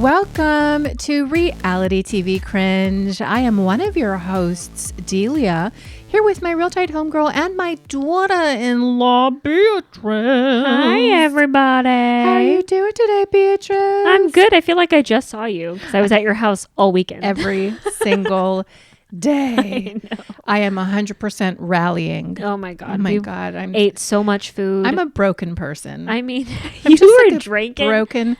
Welcome to Reality TV Cringe. I am one of your hosts, Delia, here with my real tight homegirl and my daughter-in-law, Beatrice. Hi, everybody. How are you doing today, Beatrice? I'm good. I feel like I just saw you because I was at your house all weekend. Every single day. I am 100% rallying. Oh my God. Oh my God. I ate so much food. I'm a broken person. I mean, I'm you just were like a drinking. broken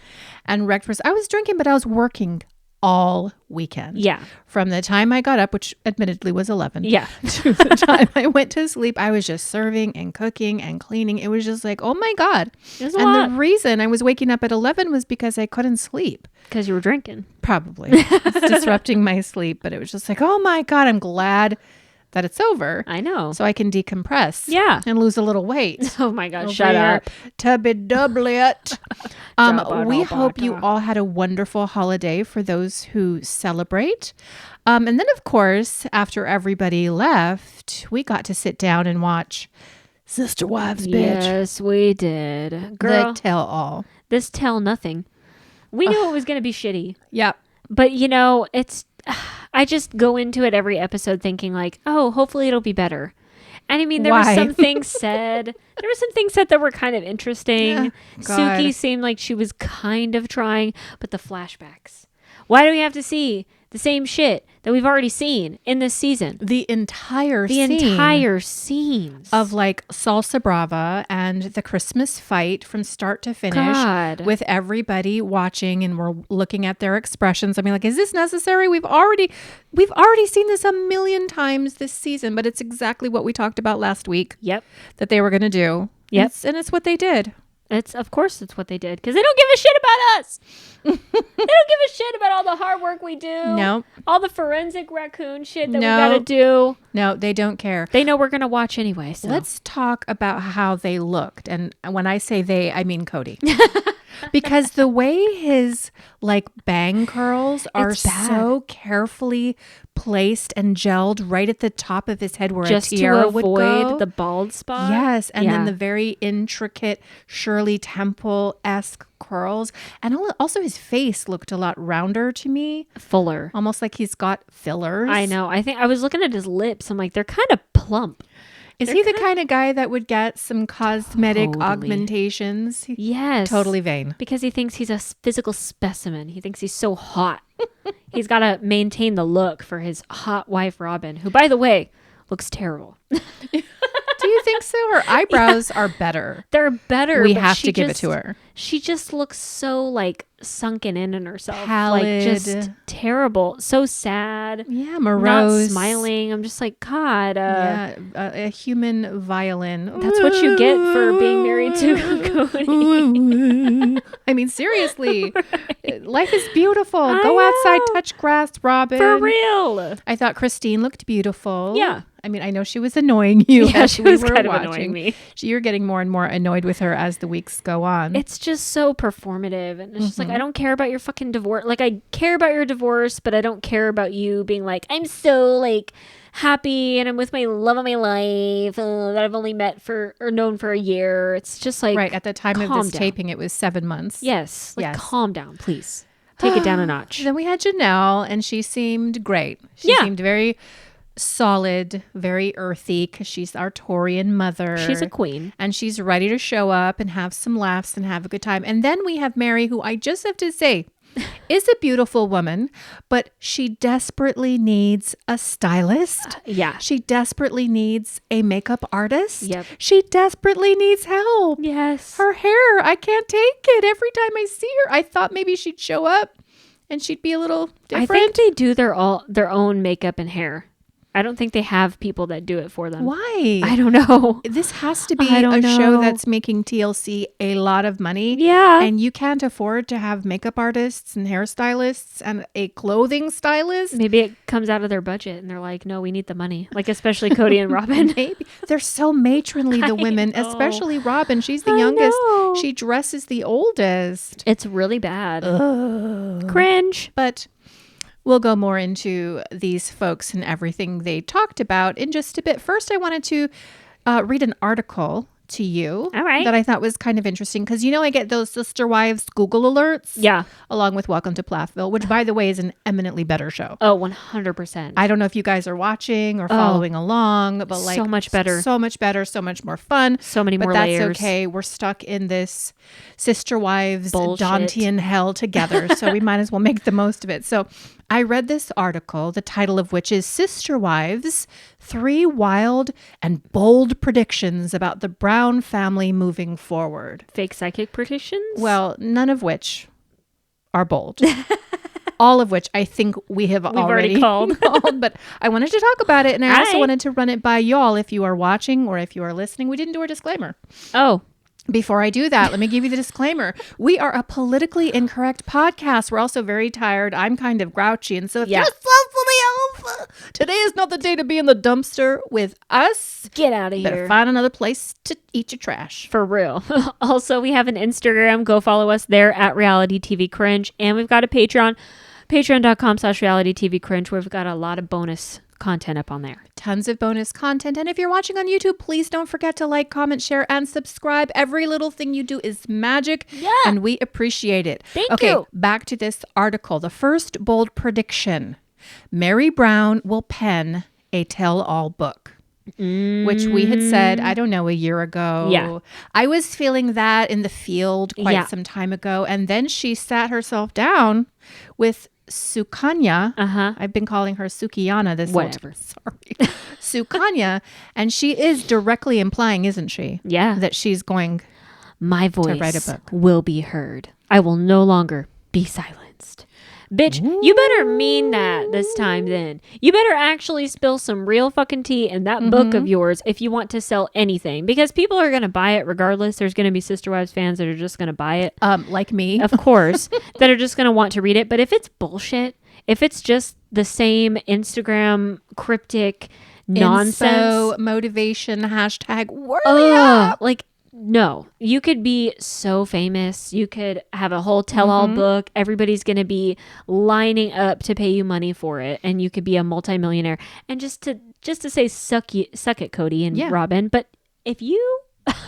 and wrecked person. I was drinking, but I was working all weekend. Yeah. From the time I got up, which admittedly was 11, Yeah. to the time I went to sleep, I was just serving and cooking and cleaning. It was just like, oh my God. It was a and lot. the reason I was waking up at 11 was because I couldn't sleep. Because you were drinking. Probably. It's disrupting my sleep, but it was just like, oh my God, I'm glad that it's over. I know. So I can decompress. Yeah. And lose a little weight. Oh my God. Over Shut your up. Tubby doublet. We hope you Ciabatta. all had a wonderful holiday for those who celebrate. And then, of course, after everybody left, we got to sit down and watch Sister Wives, bitch. Yes, we did. Girl, The tell all. this tell nothing. We knew it was going to be shitty. Yep. But, you know, I just go into it every episode thinking like, oh, hopefully it'll be better. And I mean, there were Why? some things said. There were some things said that were kind of interesting. Yeah, God. Suki seemed like she was kind of trying, but the flashbacks. Why do we have to see the same shit that we've already seen in this season? The entire scenes of like Salsa Brava and the Christmas fight from start to finish God. with everybody watching, and we're looking at their expressions. I mean, like, is this necessary? We've already seen this a million times this season, but it's exactly what we talked about last week Yep. that they were going to do. Yep. And it's what they did. Of course it's what they did because they don't give a shit about us. They don't give a shit about all the hard work we do. No. All the forensic raccoon shit that No. we gotta do. No, they don't care. They know we're gonna watch anyway. So Let's talk about how they looked. And when I say they, I mean Kody. Because the way his like bang curls are It's bad. so carefully placed and gelled right at the top of his head where just a tiara to would avoid go. the bald spot. Yes, and then Yeah. the very intricate Shirley Temple-esque curls. And also his face looked a lot rounder to me. Fuller. Almost like he's got fillers. I know. I think I was looking at his lips. I'm like, they're kind of plump. Is he the kind of guy that would get some cosmetic Totally. augmentations? Yes. Totally vain. Because he thinks he's a physical specimen. He thinks he's so hot. He's got to maintain the look for his hot wife, Robin, who, by the way, looks terrible. Do you think so? Her eyebrows are better. They're better. We but have she to give it just- to her. She just looks so like sunken in herself. Pallid. Like just terrible. So sad. Yeah, Not morose. smiling. I'm just like, God. A human violin. That's what you get for being married to Kody. I mean, seriously. Life is beautiful. I Go outside, know. touch grass, Robin. For real. I thought Christine looked beautiful. Yeah. I mean, I know she was annoying you. Yeah, as she we was were kind of watching. annoying me. You're getting more and more annoyed with her as the weeks go on. It's just so performative. And it's just Mm-hmm. like, I don't care about your fucking divorce. Like, I care about your divorce, but I don't care about you being like, I'm so like happy and I'm with my love of my life that I've only met or known for a year. It's just like, right. At the time of calm this down. taping, it was 7 months. Yes. Like, Yes. calm down, please. Take it down a notch. Then we had Janelle, and she seemed great. She Yeah. seemed very solid, very earthy, because she's our Taurian mother. She's a queen. And she's ready to show up and have some laughs and have a good time. And then we have Meri, who I just have to say is a beautiful woman, but she desperately needs a stylist. Yeah. She desperately needs a makeup artist. Yep. She desperately needs help. Yes. Her hair, I can't take it. Every time I see her, I thought maybe she'd show up and she'd be a little different. I think they do their own makeup and hair. I don't think they have people that do it for them. Why? I don't know. This has to be I don't a show know. that's making TLC a lot of money. Yeah. And you can't afford to have makeup artists and hairstylists and a clothing stylist. Maybe it comes out of their budget and they're like, no, we need the money. Like, especially Kody and Robin. Maybe. They're so matronly, the I women, know. especially Robin. She's the I youngest. know. She dresses the oldest. It's really bad. Ugh. Cringe. But we'll go more into these folks and everything they talked about in just a bit. First, I wanted to read an article to you. All right. That I thought was kind of interesting because, I get those Sister Wives Google alerts. Yeah. Along with Welcome to Plathville, which, by the way, is an eminently better show. Oh, 100%. I don't know if you guys are watching or following along, but so much better. So much better, so much more fun. So many more layers. layers. But that's okay. We're stuck in this Sister Wives bullshit. Dantean hell together, so we might as well make the most of it. So I read this article, the title of which is Sister Wives, 3 Wild and Bold Predictions About the Brown Family Moving Forward. Fake psychic predictions? Well, none of which are bold. All of which I think we've already called. But I wanted to talk about it, and I also Right. wanted to run it by y'all if you are watching or if you are listening. We didn't do our disclaimer. Oh. Before I do that, let me give you the disclaimer. We are a politically incorrect podcast. We're also very tired. I'm kind of grouchy. And so if you're Salsa Brava, today is not the day to be in the dumpster with us. Get out of Better here. find another place to eat your trash. For real. Also, we have an Instagram. Go follow us there at Reality TV Cringe. And we've got a Patreon. Patreon.com/Reality TV Cringe, where we've got a lot of bonus content up on there. Tons of bonus content. And if you're watching on YouTube, please don't forget to like, comment, share, and subscribe. Every little thing you do is magic. Yeah. And we appreciate it. Thank you. Back to this article. The first bold prediction. Meri Brown will pen a tell-all book. Which we had said, I don't know, a year ago. Yeah. I was feeling that in the field quite some time ago. And then she sat herself down with Sukanya. I've been calling her Sukiyana this Whatever. Sorry. Sukanya. And she is directly implying, isn't she? Yeah. That she's going My voice to write a book. will be heard. I will no longer be silenced. Bitch, you better mean that this time then. You better actually spill some real fucking tea in that book of yours if you want to sell anything. Because people are going to buy it regardless. There's going to be Sister Wives fans that are just going to buy it. Like me. Of course. That are just going to want to read it. But if it's bullshit, if it's just the same Instagram cryptic nonsense. Info, motivation, hashtag, worthy up. Like, no, you could be so famous. You could have a whole tell-all book. Everybody's going to be lining up to pay you money for it. And you could be a multimillionaire. And just to say, suck it, Kody and Robin. But if you,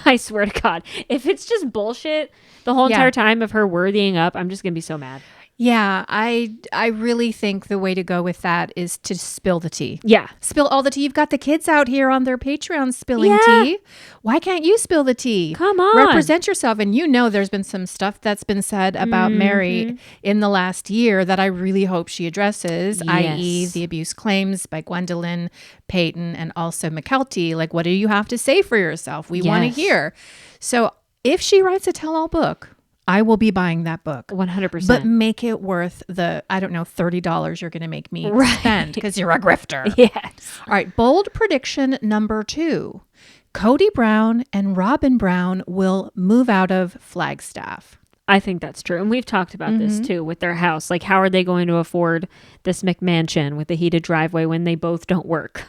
I swear to God, if it's just bullshit the whole entire time of her worthying up, I'm just going to be so mad. Yeah, I really think the way to go with that is to spill the tea. Yeah. Spill all the tea. You've got the kids out here on their Patreon spilling tea. Why can't you spill the tea? Come on. Represent yourself. And there's been some stuff that's been said about Meri in the last year that I really hope she addresses, i.e. the abuse claims by Gwendolyn, Peyton, and also McKelty. Like, what do you have to say for yourself? We want to hear. So if she writes a tell-all book, I will be buying that book. 100%. But make it worth the, $30 you're going to make me spend because you're a grifter. Yes. All right. Bold prediction number 2. Kody Brown and Robin Brown will move out of Flagstaff. I think that's true. And we've talked about this too with their house. Like, how are they going to afford this McMansion with the heated driveway when they both don't work?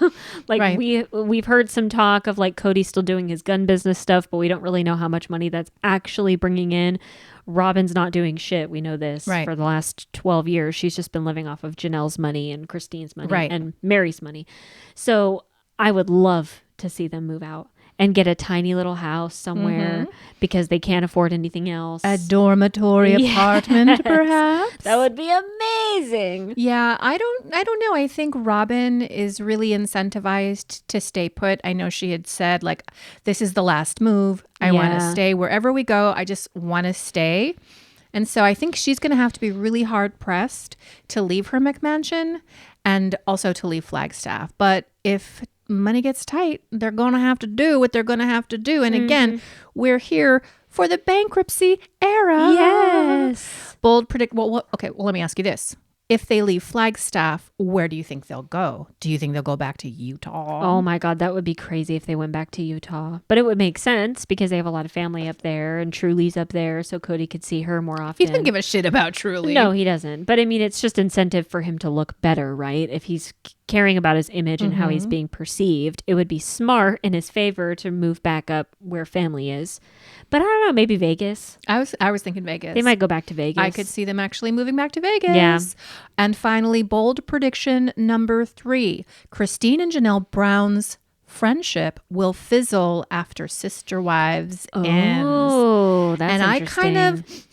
Like, we've heard some talk of like Kody still doing his gun business stuff, but we don't really know how much money that's actually bringing in. Robin's not doing shit. We know this for the last 12 years. She's just been living off of Janelle's money and Christine's money and Meri's money. So I would love to see them move out and get a tiny little house somewhere because they can't afford anything else. A dormitory apartment, perhaps? That would be amazing. Yeah, I don't know. I think Robin is really incentivized to stay put. I know she had said, like, this is the last move. I want to stay wherever we go. I just want to stay. And so I think she's going to have to be really hard pressed to leave her McMansion and also to leave Flagstaff. But if money gets tight, they're going to have to do what they're going to have to do. And again, we're here for the bankruptcy era. Yes. Bold predict. Well, let me ask you this. If they leave Flagstaff, where do you think they'll go? Do you think they'll go back to Utah? Oh my God, that would be crazy if they went back to Utah. But it would make sense because they have a lot of family up there and Truly's up there, so Kody could see her more often. He doesn't give a shit about Truly. No, he doesn't. But I mean, it's just incentive for him to look better, right? If he's caring about his image and how he's being perceived, it would be smart in his favor to move back up where family is. But I don't know, maybe Vegas. I was thinking Vegas. They might go back to Vegas. I could see them actually moving back to Vegas. Yeah. And finally, bold prediction number 3. Christine and Janelle Brown's friendship will fizzle after Sister Wives ends. Oh, that's and interesting. I kind of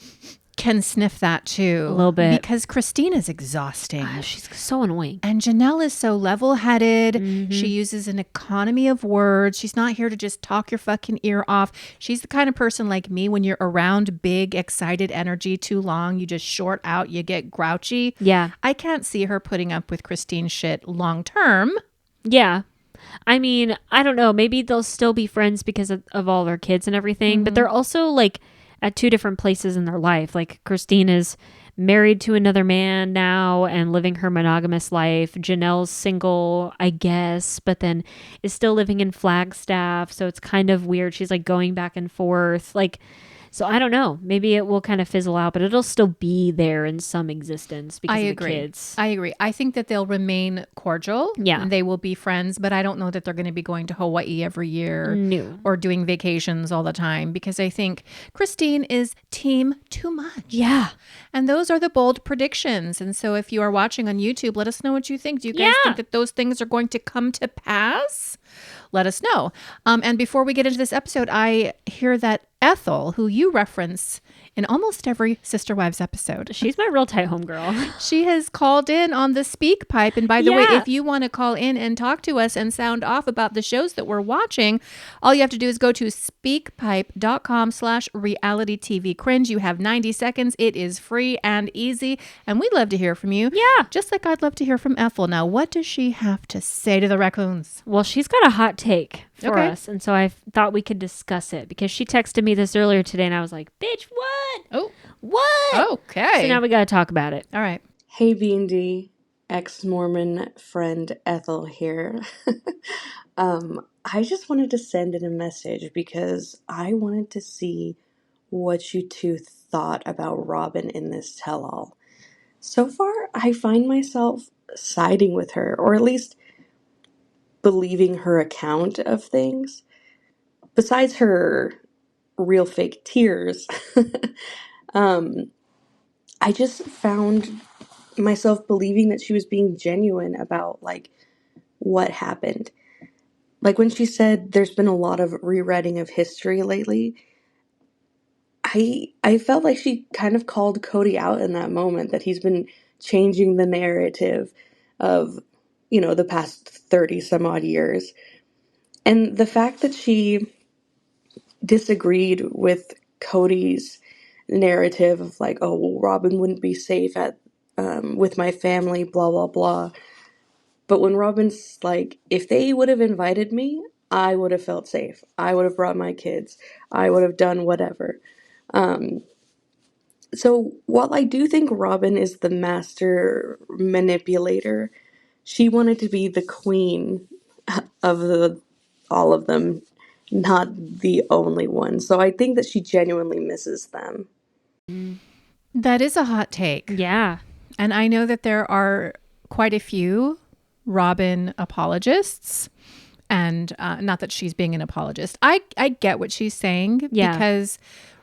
can sniff that too. A little bit. Because Christine is exhausting. She's so annoying. And Janelle is so level-headed. Mm-hmm. She uses an economy of words. She's not here to just talk your fucking ear off. She's the kind of person like me, when you're around big, excited energy too long, you just short out, you get grouchy. Yeah. I can't see her putting up with Christine's shit long term. Yeah. I mean, I don't know. Maybe they'll still be friends because of all their kids and everything. But they're also like at two different places in their life. Like Christine is married to another man now and living her monogamous life. Janelle's single, I guess, but then is still living in Flagstaff. So it's kind of weird. She's like going back and forth. Like, so I don't know. Maybe it will kind of fizzle out, but it'll still be there in some existence because of the kids. I agree. I think that they'll remain cordial. Yeah. And they will be friends, but I don't know that they're going to be going to Hawaii every year. No. Or doing vacations all the time, because I think Christine is team too much. Yeah. And those are the bold predictions. And so if you are watching on YouTube, let us know what you think. Do you guys think that those things are going to come to pass? Let us know. And before we get into this episode, I hear that Ethel, who you reference in almost every Sister Wives episode. She's my real tight homegirl. She has called in on the speak pipe. And by the way, if you want to call in and talk to us and sound off about the shows that we're watching, all you have to do is go to speakpipe.com/reality TV cringe. You have 90 seconds. It is free and easy. And we'd love to hear from you. Yeah. Just like I'd love to hear from Ethel. Now, what does she have to say to the raccoons? Well, she's got a hot take for Okay. us. And so I thought we could discuss it because she texted me this earlier today and I was like, bitch, what? Oh, What? okay. So now we got to talk about it. All right. Hey, Bea and Dee, ex-Mormon friend Ethel here. I just wanted to send in a message because I wanted to see what you two thought about Robin in this tell-all. So far, I find myself siding with her, or at least believing her account of things. Besides her real fake tears, I just found myself believing that she was being genuine about like what happened. Like when she said there's been a lot of rewriting of history lately, I felt like she kind of called Kody out in that moment, that he's been changing the narrative of, the past 30 some odd years. And the fact that she disagreed with Kody's narrative of like, oh, well, Robin wouldn't be safe at with my family, blah, blah, blah. But when Robin's like, if they would have invited me, I would have felt safe. I would have brought my kids. I would have done whatever. So while I do think Robin is the master manipulator, she wanted to be the queen of all of them, not the only one. So I think that she genuinely misses them. That is a hot take. Yeah. And I know that there are quite a few Robin apologists. And not that she's being an apologist. I get what she's saying. Yeah. Because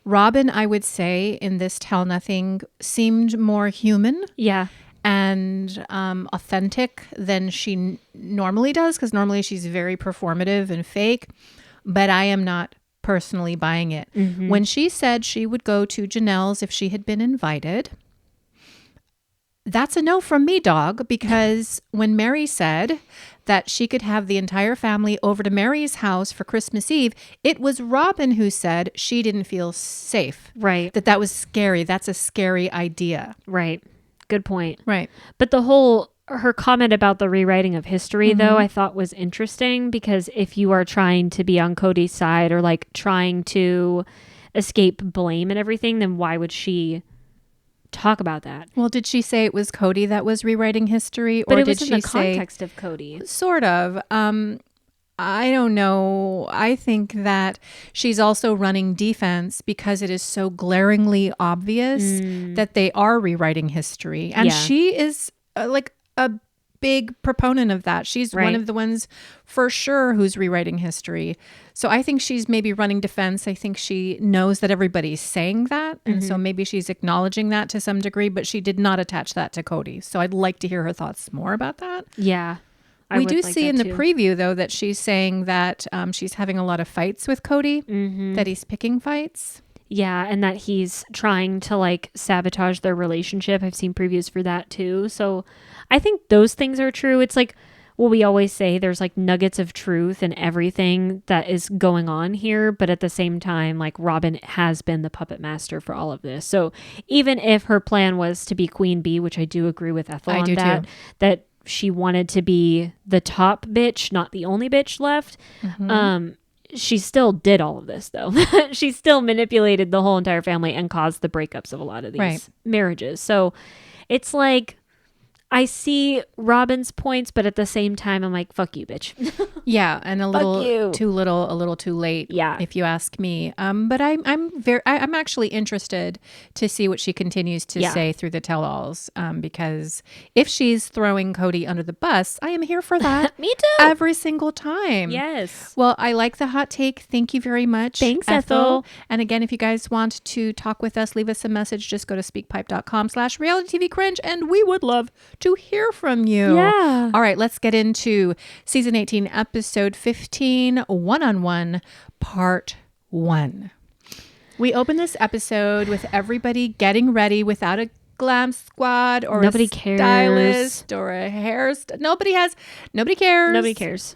Robin, I would say, in this Tell Nothing seemed more human. Yeah. And authentic than she normally does. Because normally she's very performative and fake. But I am not personally buying it. Mm-hmm. When she said she would go to Janelle's if she had been invited, that's a no from me, dog, because when Meri said that she could have the entire family over to Meri's house for Christmas Eve, it was Robin who said she didn't feel safe. Right. That was scary. That's a scary idea. Right. Good point. Right. But her comment about the rewriting of history, though, I thought was interesting, because if you are trying to be on Kody's side or like trying to escape blame and everything, then why would she talk about that? Well, did she say it was Kody that was rewriting history? But or it was did in she the say context of Kody. Sort of. I don't know. I think that she's also running defense because it is so glaringly obvious that they are rewriting history. And she is like a big proponent of that. She's one of the ones for sure who's rewriting history. So I think she's maybe running defense. I think she knows that everybody's saying that. And so maybe she's acknowledging that to some degree, but she did not attach that to Kody. So I'd like to hear her thoughts more about that. Yeah. We do see in the preview, though, that she's saying that she's having a lot of fights with Kody, that he's picking fights. Yeah, and that he's trying to like sabotage their relationship. I've seen previews for that too. So I think those things are true. It's like what we always say, there's like nuggets of truth in everything that is going on here. But at the same time, like Robin has been the puppet master for all of this. So even if her plan was to be Queen Bee, which I do agree with Ethel on that, that she wanted to be the top bitch, not the only bitch left. She still did all of this, though. She still manipulated the whole entire family and caused the breakups of a lot of these marriages. So it's like, I see Robin's points, but at the same time, I'm like, fuck you, bitch. Yeah, and a little too little, a little too late. Yeah, if you ask me. But I'm actually interested to see what she continues to say through the tell-alls. Because if she's throwing Kody under the bus, I am here for that. Me too. Every single time. Yes. Well, I like the hot take. Thank you very much. Thanks, Ethel. And again, if you guys want to talk with us, leave us a message. Just go to speakpipe.com/realitytvcringe, and we would love to hear from you. Yeah. All right, let's get into season 18, episode 15, One-on-One, part 1. We open this episode with everybody getting ready without a glam squad or nobody a cares. Stylist or a hairstylist. Nobody cares. Nobody cares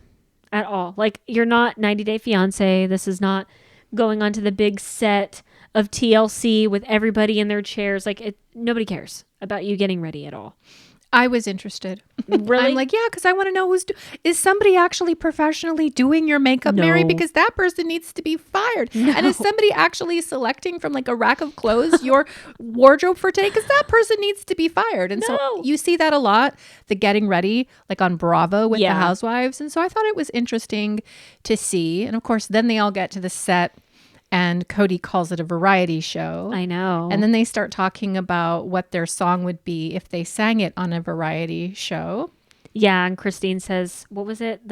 at all. Like, you're not 90 Day Fiance. This is not going onto the big set of TLC with everybody in their chairs. Like, nobody cares about you getting ready at all. I was interested. Really? I'm like, yeah, because I want to know is somebody actually professionally doing your makeup, Meri? Because that person needs to be fired. No. And is somebody actually selecting from like a rack of clothes your wardrobe for today? Because that person needs to be fired. And so you see that a lot, the getting ready, like on Bravo with the housewives. And so I thought it was interesting to see. And of course, then they all get to the set. And Kody calls it a variety show. I know. And then they start talking about what their song would be if they sang it on a variety show. Yeah, and Christine says, what was it?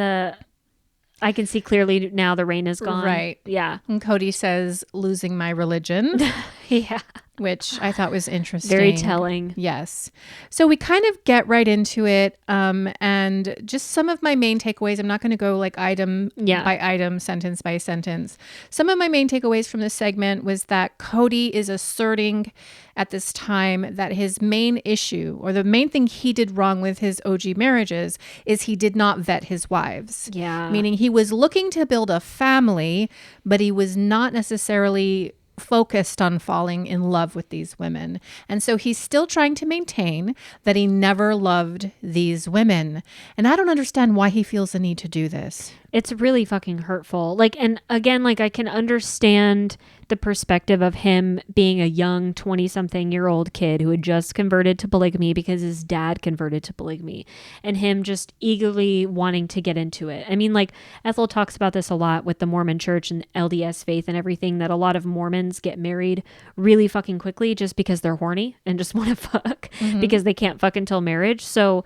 I can see clearly now the rain is gone. Right. Yeah. And Kody says, losing my religion. Yeah. Which I thought was interesting. Very telling. Yes. So we kind of get right into it. And just some of my main takeaways, I'm not going to go like item by item, sentence by sentence. Some of my main takeaways from this segment was that Kody is asserting at this time that his main issue, or the main thing he did wrong with his OG marriages, is he did not vet his wives. Yeah. Meaning he was looking to build a family, but he was not necessarily focused on falling in love with these women. And so he's still trying to maintain that he never loved these women. And I don't understand why he feels the need to do this. It's really fucking hurtful. Like, and again, like I can understand the perspective of him being a young 20-something-year-old kid who had just converted to polygamy because his dad converted to polygamy, and him just eagerly wanting to get into it. I mean, like Ethel talks about this a lot with the Mormon church and LDS faith and everything, that a lot of Mormons get married really fucking quickly just because they're horny and just want to fuck because they can't fuck until marriage. So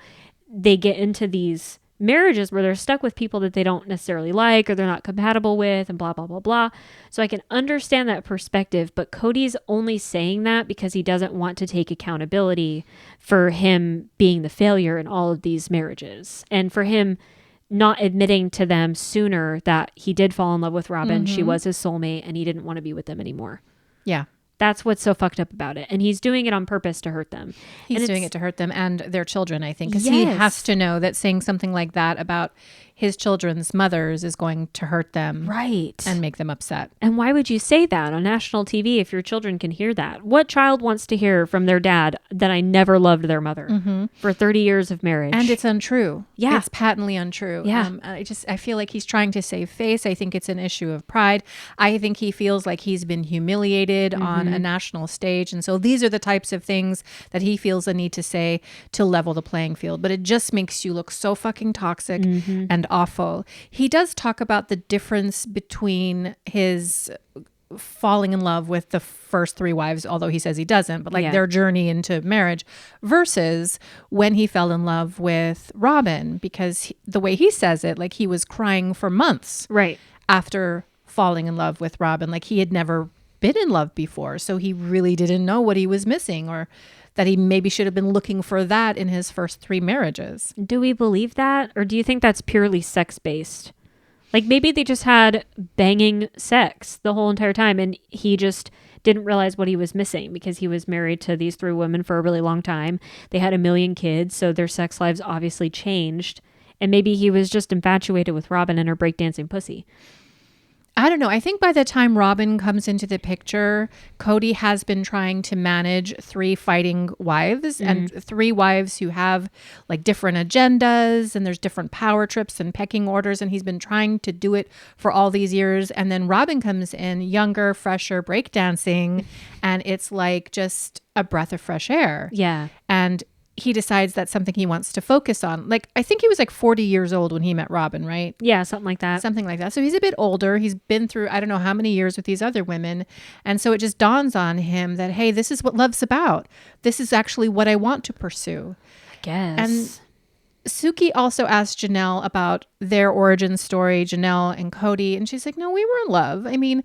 they get into these marriages where they're stuck with people that they don't necessarily like or they're not compatible with and blah, blah, blah, blah. So I can understand that perspective, but Kody's only saying that because he doesn't want to take accountability for him being the failure in all of these marriages, and for him not admitting to them sooner that he did fall in love with Robin. She was his soulmate and he didn't want to be with them anymore. Yeah. That's what's so fucked up about it. And he's doing it on purpose to hurt them. He's doing it to hurt them and their children, I think. Because he has to know that saying something like that about his children's mothers is going to hurt them. Right. And make them upset. And why would you say that on national TV if your children can hear that? What child wants to hear from their dad that I never loved their mother for 30 years of marriage? And it's untrue. Yeah. It's patently untrue. Yeah. I feel like he's trying to save face. I think it's an issue of pride. I think he feels like he's been humiliated on a national stage. And so these are the types of things that he feels a need to say to level the playing field. But it just makes you look so fucking toxic and awful. He does talk about the difference between his falling in love with the first 3 wives, although he says he doesn't, but like their journey into marriage versus when he fell in love with Robin, because the way he says it, like he was crying for months right after falling in love with Robin. Like he had never been in love before. So he really didn't know what he was missing, or that he maybe should have been looking for that in his first 3 marriages. Do we believe that? Or do you think that's purely sex-based? Like maybe they just had banging sex the whole entire time and he just didn't realize what he was missing because he was married to these 3 women for a really long time. They had 1 million kids, so their sex lives obviously changed. And maybe he was just infatuated with Robin and her breakdancing pussy. I don't know. I think by the time Robin comes into the picture, Kody has been trying to manage 3 fighting wives and 3 wives who have like different agendas, and there's different power trips and pecking orders. And he's been trying to do it for all these years. And then Robin comes in younger, fresher, breakdancing, and it's like just a breath of fresh air. Yeah. And he decides that's something he wants to focus on. Like, I think he was like 40 years old when he met Robin, right? Yeah, something like that. Something like that. So he's a bit older. He's been through, I don't know how many years with these other women. And so it just dawns on him that, hey, this is what love's about. This is actually what I want to pursue. I guess. And Suki also asked Janelle about their origin story, Janelle and Cody. And she's like, no, we were in love. I mean,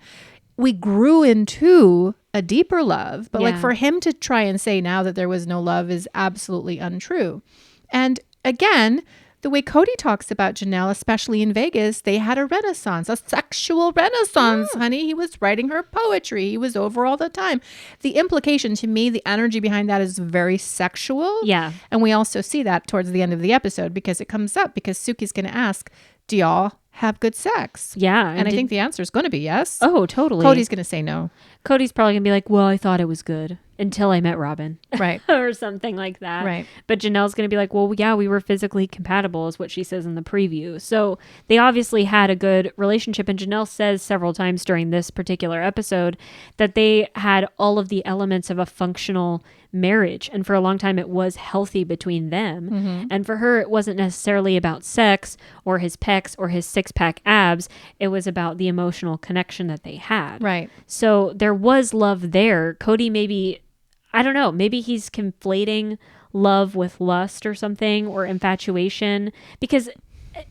we grew into a deeper love, but like for him to try and say now that there was no love is absolutely untrue. And again, the way Kody talks about Janelle, especially in Vegas, they had a renaissance, a sexual renaissance, honey. He was writing her poetry. He was over all the time. The implication to me, the energy behind that is very sexual. Yeah. And we also see that towards the end of the episode because it comes up because Suki's going to ask, do y'all have good sex? Yeah. And I think the answer is going to be yes. Oh, totally. Cody's going to say no. Cody's probably going to be like, well, I thought it was good until I met Robin. Right. Or something like that. Right. But Janelle's going to be like, well, yeah, we were physically compatible is what she says in the preview. So they obviously had a good relationship. And Janelle says several times during this particular episode that they had all of the elements of a functional marriage. And for a long time, it was healthy between them. Mm-hmm. And for her, it wasn't necessarily about sex or his pecs or his 6-pack abs. It was about the emotional connection that they had. Right. So there was love there. Kody maybe, I don't know, maybe he's conflating love with lust or something, or infatuation, because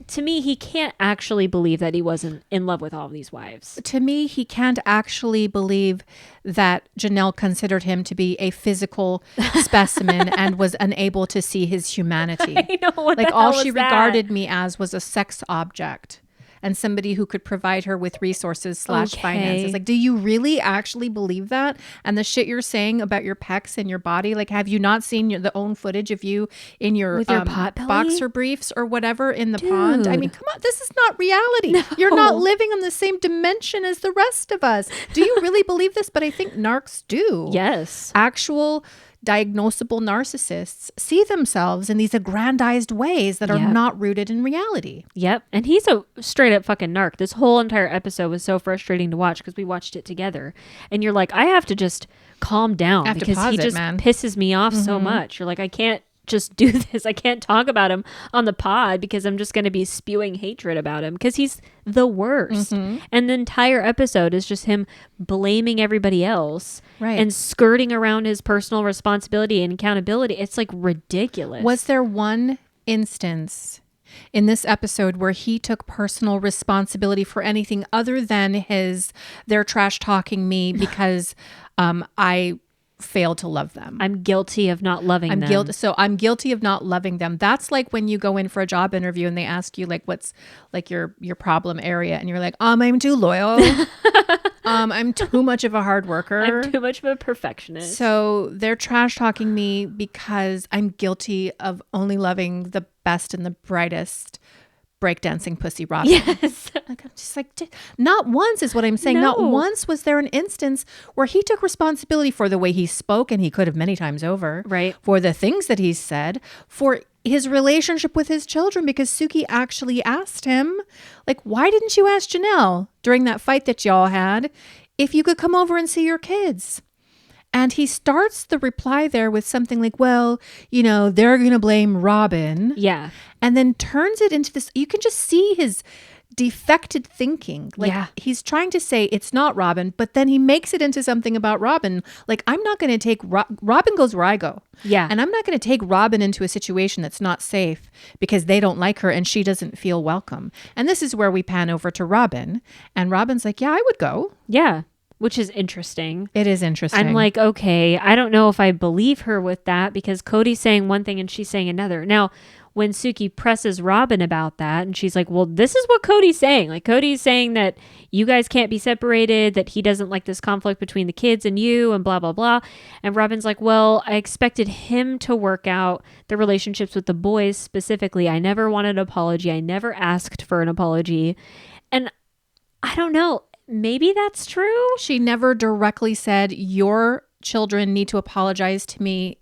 to me, he can't actually believe that he wasn't in love with all of these wives. To me, he can't actually believe that Janelle considered him to be a physical specimen and was unable to see his humanity. I know, what like the all hell she was that? regarded me as was a sex object and somebody who could provide her with resources / finances. Like, do you really actually believe that? And the shit you're saying about your pecs and your body, like, have you not seen the own footage of you in your, with your pot belly? Boxer briefs or whatever in the pond? I mean, come on, this is not reality. No. You're not living on the same dimension as the rest of us. Do you really believe this? But I think narcs do. Yes. Actual diagnosable narcissists see themselves in these aggrandized ways that are not rooted in reality. Yep. And he's a straight up fucking narc. This whole entire episode was so frustrating to watch because we watched it together. And you're like, I have to just calm down because he just pisses me off so much. You're like, I can't just do this. I can't talk about him on the pod because I'm just going to be spewing hatred about him because he's the worst. And the entire episode is just him blaming everybody else and skirting around his personal responsibility and accountability. It's like ridiculous. Was there one instance in this episode where he took personal responsibility for anything other than they're trash talking me because I failed to love them? I'm guilty of not loving them. So I'm guilty of not loving them. That's like when you go in for a job interview and they ask you like, what's like your problem area? And you're like, I'm too loyal. I'm too much of a hard worker. I'm too much of a perfectionist. So they're trash talking me because I'm guilty of only loving the best and the brightest breakdancing pussy Robin. Yes. Like, I'm just like, not once is what I'm saying. No. Not once was there an instance where he took responsibility for the way he spoke, and he could have many times over. Right. For the things that he said, for his relationship with his children, because Suki actually asked him, like, why didn't you ask Janelle during that fight that y'all had if you could come over and see your kids? And he starts the reply there with something like, well, they're going to blame Robin. Yeah. And then turns it into this, you can just see his defected thinking. Like he's trying to say it's not Robin, but then he makes it into something about Robin. Like, I'm not going to take, Robin goes where I go. Yeah. And I'm not going to take Robin into a situation that's not safe because they don't like her and she doesn't feel welcome. And this is where we pan over to Robin. And Robin's like, yeah, I would go. Yeah. which is interesting. It is interesting. I'm like, okay, I don't know if I believe her with that because Kody's saying one thing and she's saying another. Now, when Suki presses Robin about that and she's like, well, this is what Kody's saying. Like, Kody's saying that you guys can't be separated, that he doesn't like this conflict between the kids and you and blah, blah, blah. And Robin's like, well, I expected him to work out the relationships with the boys specifically. I never wanted an apology. I never asked for an apology. And I don't know. Maybe that's true. She never directly said, your children need to apologize to me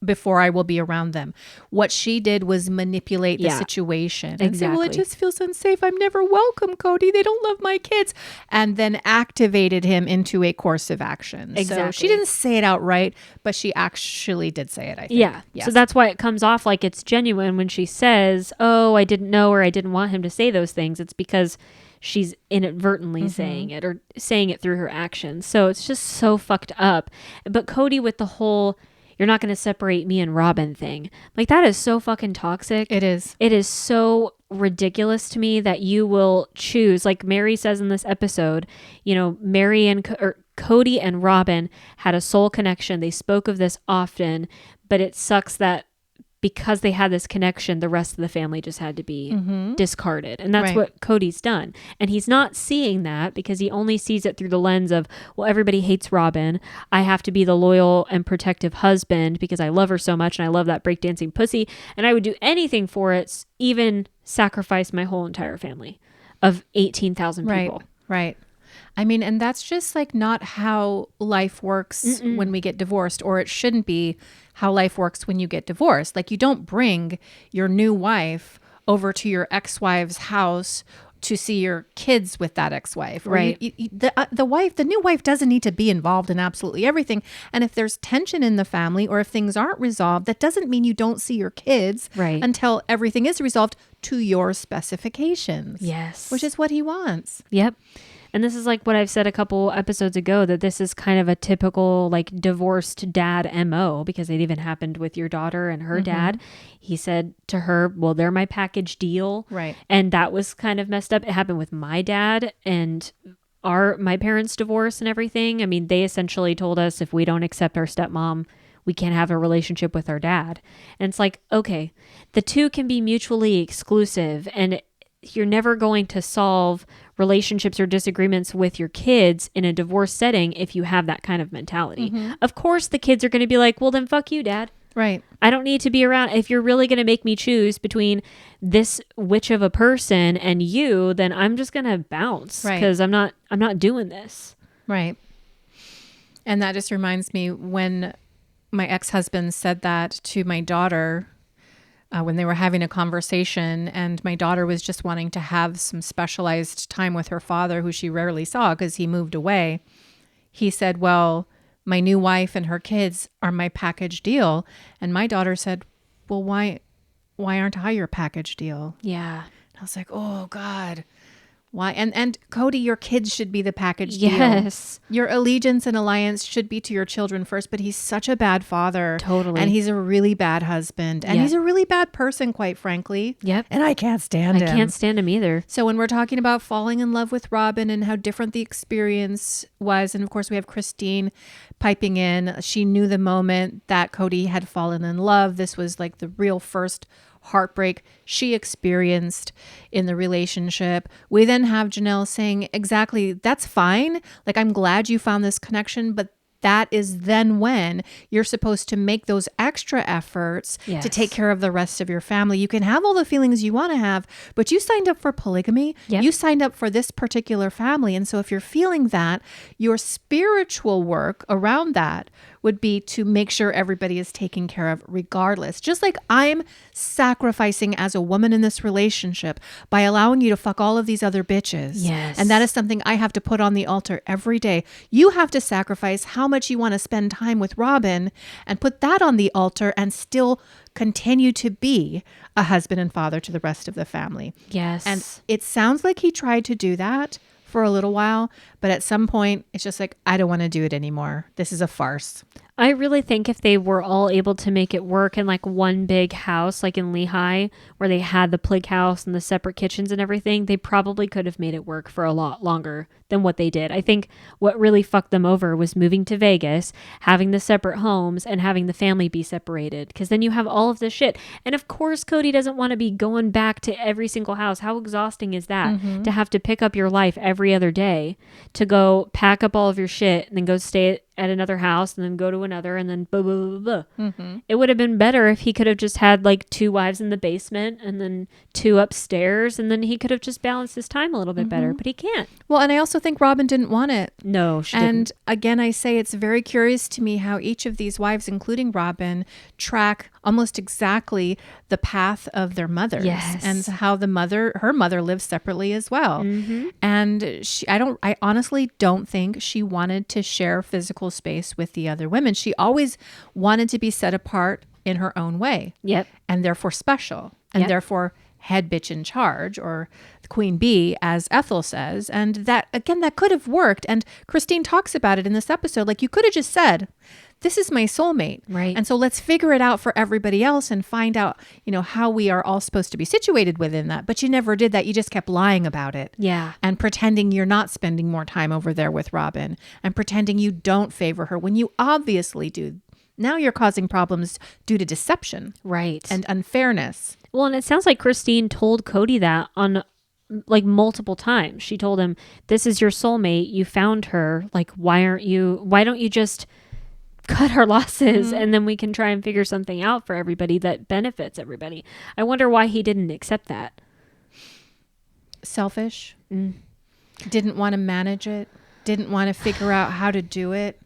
before I will be around them. What she did was manipulate the situation. And say, well, it just feels unsafe. I'm never welcome, Kody. They don't love my kids. And then activated him into a course of action. Exactly. So she didn't say it outright, but she actually did say it, I think. Yeah. Yes. So that's why it comes off like it's genuine when she says, oh, I didn't know or I didn't want him to say those things. It's because she's inadvertently saying it or saying it through her actions. So it's just so fucked up. But Kody with the whole, you're not going to separate me and Robin thing. Like, that is so fucking toxic. It is. It is so ridiculous to me that you will choose, like Meri says in this episode, you know, Kody and Robin had a soul connection. They spoke of this often, but it sucks that because they had this connection, the rest of the family just had to be discarded. And that's what Kody's done. And he's not seeing that because he only sees it through the lens of, well, everybody hates Robin. I have to be the loyal and protective husband because I love her so much and I love that breakdancing pussy. And I would do anything for it, even sacrifice my whole entire family of 18,000 people. Right. I mean, and that's just like not how life works when we get divorced, or it shouldn't be how life works when you get divorced. Like, you don't bring your new wife over to your ex-wife's house to see your kids with that ex-wife. Right. The new wife doesn't need to be involved in absolutely everything. And if there's tension in the family or if things aren't resolved, that doesn't mean you don't see your kids until everything is resolved to your specifications. Yes. Which is what he wants. Yep. And this is like what I've said a couple episodes ago, that this is kind of a typical like divorced dad MO, because it even happened with your daughter and her dad. He said to her, well, they're my package deal. Right. And that was kind of messed up. It happened with my dad and my parents' divorce and everything. I mean, they essentially told us if we don't accept our stepmom, we can't have a relationship with our dad. And it's like, okay, the two can be mutually exclusive, and you're never going to solve relationships or disagreements with your kids in a divorce setting if you have that kind of mentality. Of course, the kids are going to be like, well, then fuck you, Dad. Right. I don't need to be around. If you're really going to make me choose between this witch of a person and you, then I'm just going to bounce because I'm not doing this. Right. And that just reminds me when my ex-husband said that to my daughter, when they were having a conversation, and my daughter was just wanting to have some specialized time with her father, who she rarely saw because he moved away. He said, well, my new wife and her kids are my package deal. And my daughter said, well, why aren't I your package deal? Yeah. And I was like, oh God. Why? And Kody, your kids should be the package deal. Yes. Your allegiance and alliance should be to your children first, but he's such a bad father. Totally. And he's a really bad husband. And he's a really bad person, quite frankly. Yep. And I can't stand him. I can't stand him either. So when we're talking about falling in love with Robin and how different the experience was, and of course we have Christine piping in. She knew the moment that Kody had fallen in love. This was like the real first heartbreak she experienced in the relationship. We then have Janelle saying, exactly, that's fine. Like, I'm glad you found this connection, but that is then when you're supposed to make those extra efforts to take care of the rest of your family. You can have all the feelings you want to have, but you signed up for polygamy. Yep. You signed up for this particular family. And so if you're feeling that, your spiritual work around that would be to make sure everybody is taken care of regardless. Just like I'm sacrificing as a woman in this relationship by allowing you to fuck all of these other bitches. Yes. And that is something I have to put on the altar every day. You have to sacrifice how much you want to spend time with Robin and put that on the altar and still continue to be a husband and father to the rest of the family. Yes. And it sounds like he tried to do that for a little while, but at some point it's just like, I don't want to do it anymore. This is a farce. I really think if they were all able to make it work in like one big house, like in Lehigh, where they had the plig house and the separate kitchens and everything, they probably could have made it work for a lot longer than what they did. I think what really fucked them over was moving to Vegas, having the separate homes, and having the family be separated. Because then you have all of this shit. And of course, Kody doesn't want to be going back to every single house. How exhausting is that? To have to pick up your life every other day, to go pack up all of your shit and then go stay at another house and then go to another and then blah, blah, blah, blah. It would have been better if he could have just had like 2 wives in the basement and then 2 upstairs, and then he could have just balanced his time a little bit better, but he can't. Well, and I also think Robin didn't want it. No, she And didn't. again, I say it's very curious to me how each of these wives, including Robin, track almost exactly the path of their mothers. Yes. And how her mother lives separately as well. And I honestly don't think she wanted to share physical space with the other women. She always wanted to be set apart in her own way. Yep. And therefore special. And therefore head bitch in charge, or the queen bee, as Ethel says. And that, again, that could have worked. And Christine talks about it in this episode. Like, you could have just said, this is my soulmate. Right. And so let's figure it out for everybody else and find out, how we are all supposed to be situated within that. But you never did that. You just kept lying about it. Yeah. And pretending you're not spending more time over there with Robin, and pretending you don't favor her when you obviously do. Now you're causing problems due to deception. Right. And unfairness. Well, and it sounds like Christine told Kody that on like multiple times. She told him, this is your soulmate. You found her. Like, why don't you just cut our losses and then we can try and figure something out for everybody that benefits everybody. I wonder why he didn't accept that. Selfish. Didn't want to manage it. Didn't want to figure out how to do it.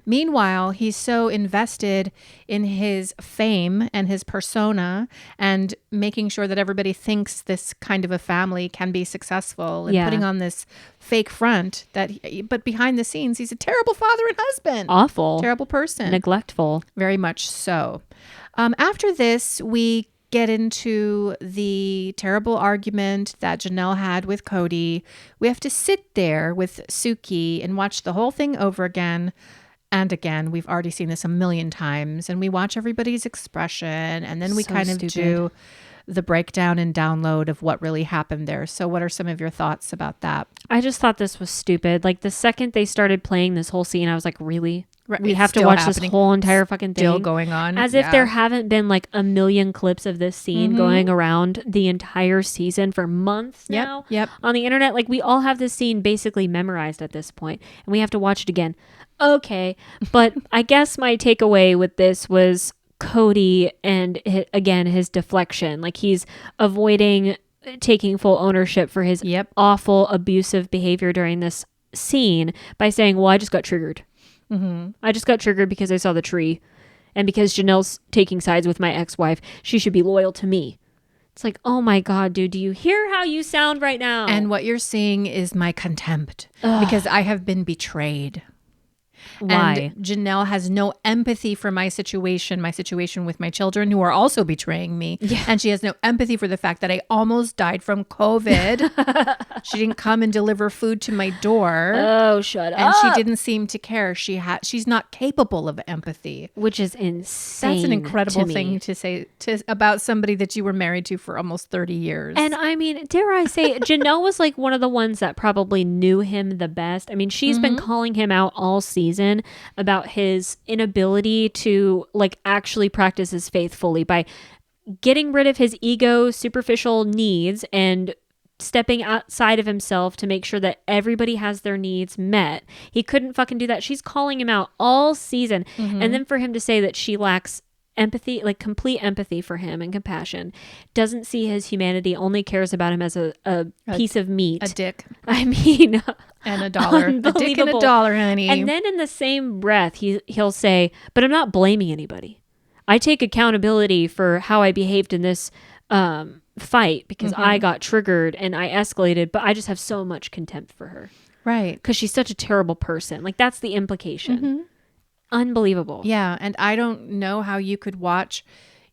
Meanwhile, he's so invested in his fame and his persona and making sure that everybody thinks this kind of a family can be successful, and putting on this fake front but behind the scenes, he's a terrible father and husband. Awful. Terrible person. Neglectful. Very much so. After this, we get into the terrible argument that Janelle had with Kody. We have to sit there with Suki and watch the whole thing over again. And again, we've already seen this a million times, and we watch everybody's expression, and then we do the breakdown and download of what really happened there. So what are some of your thoughts about that? I just thought this was stupid. Like, the second they started playing this whole scene, I was like, really? We It's have to still watch happening. this whole entire fucking thing? Still going on. As if there haven't been like a million clips of this scene going around the entire season for months now on the internet. Like, we all have this scene basically memorized at this point, and we have to watch it again. Okay. But I guess my takeaway with this was Kody and his deflection. Like, he's avoiding taking full ownership for his awful abusive behavior during this scene by saying, well, I just got triggered. I just got triggered because I saw the tree, and because Janelle's taking sides with my ex-wife, she should be loyal to me. It's like, oh my God, dude, do you hear how you sound right now? And what you're seeing is my contempt because I have been betrayed. Why? And Janelle has no empathy for my situation with my children who are also betraying me. Yeah. And she has no empathy for the fact that I almost died from COVID. She didn't come and deliver food to my door. Oh, shut up. And she didn't seem to care. She's not capable of empathy. Which is insane. That's an incredible thing to say about somebody that you were married to for almost 30 years. And I mean, dare I say, Janelle was like one of the ones that probably knew him the best. I mean, she's been calling him out all season about his inability to like actually practice his faith fully by getting rid of his ego, superficial needs, and stepping outside of himself to make sure that everybody has their needs met. He couldn't fucking do that. She's calling him out all season. And then for him to say that she lacks empathy, like complete empathy for him and compassion, doesn't see his humanity, only cares about him as a piece of meat. A dick. I mean, and a dollar. A dick and a dollar, honey. And then in the same breath, he'll say, but I'm not blaming anybody. I take accountability for how I behaved in this fight because I got triggered and I escalated, but I just have so much contempt for her. Right. Because she's such a terrible person. Like, that's the implication. Unbelievable. Yeah. And I don't know how you could watch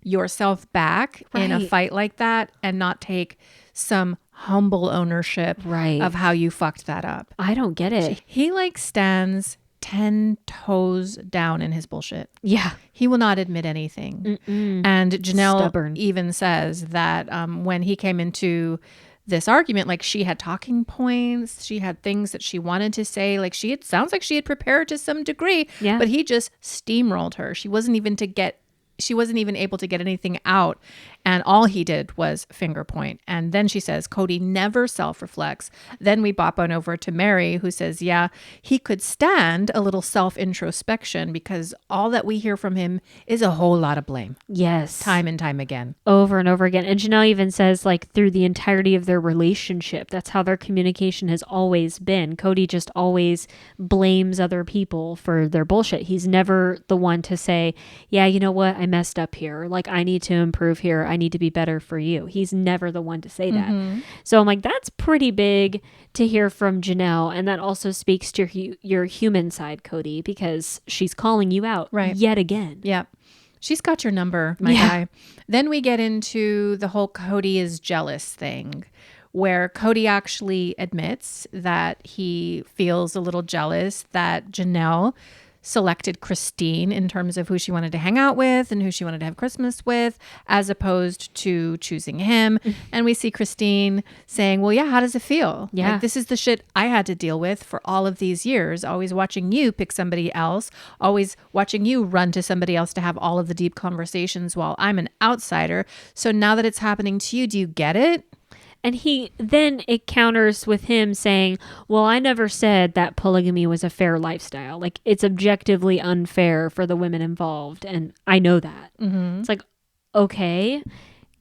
yourself back in a fight like that and not take some humble ownership of how you fucked that up. I don't get it. He like stands 10 toes down in his bullshit. Yeah. He will not admit anything. And Janelle Stubborn. even says that when he came into this argument, like she had talking points, she had things that she wanted to say, like sounds like she had prepared to some degree, but he just steamrolled her. She wasn't even able to get anything out. And all he did was finger point. And then she says, Kody never self-reflects. Then we bop on over to Meri, who says, yeah, he could stand a little self-introspection because all that we hear from him is a whole lot of blame. Yes. Time and time again. Over and over again. And Janelle even says, like, through the entirety of their relationship, that's how their communication has always been. Kody just always blames other people for their bullshit. He's never the one to say, yeah, you know what? I messed up here. Like, I need to improve here. I need to be better for you. He's never the one to say that. So I'm like, that's pretty big to hear from Janelle. And that also speaks to your human side, Kody, because she's calling you out yet again. Yeah. She's got your number, my guy. Then we get into the whole Kody is jealous thing, where Kody actually admits that he feels a little jealous that Janelle selected Christine in terms of who she wanted to hang out with and who she wanted to have Christmas with, as opposed to choosing him. And we see Christine saying, well, yeah, how does it feel? Yeah. Like, this is the shit I had to deal with for all of these years, always watching you pick somebody else, always watching you run to somebody else to have all of the deep conversations while I'm an outsider. So now that it's happening to you, do you get it? And it counters with him saying, well, I never said that polygamy was a fair lifestyle. Like, it's objectively unfair for the women involved. And I know that. It's like, okay,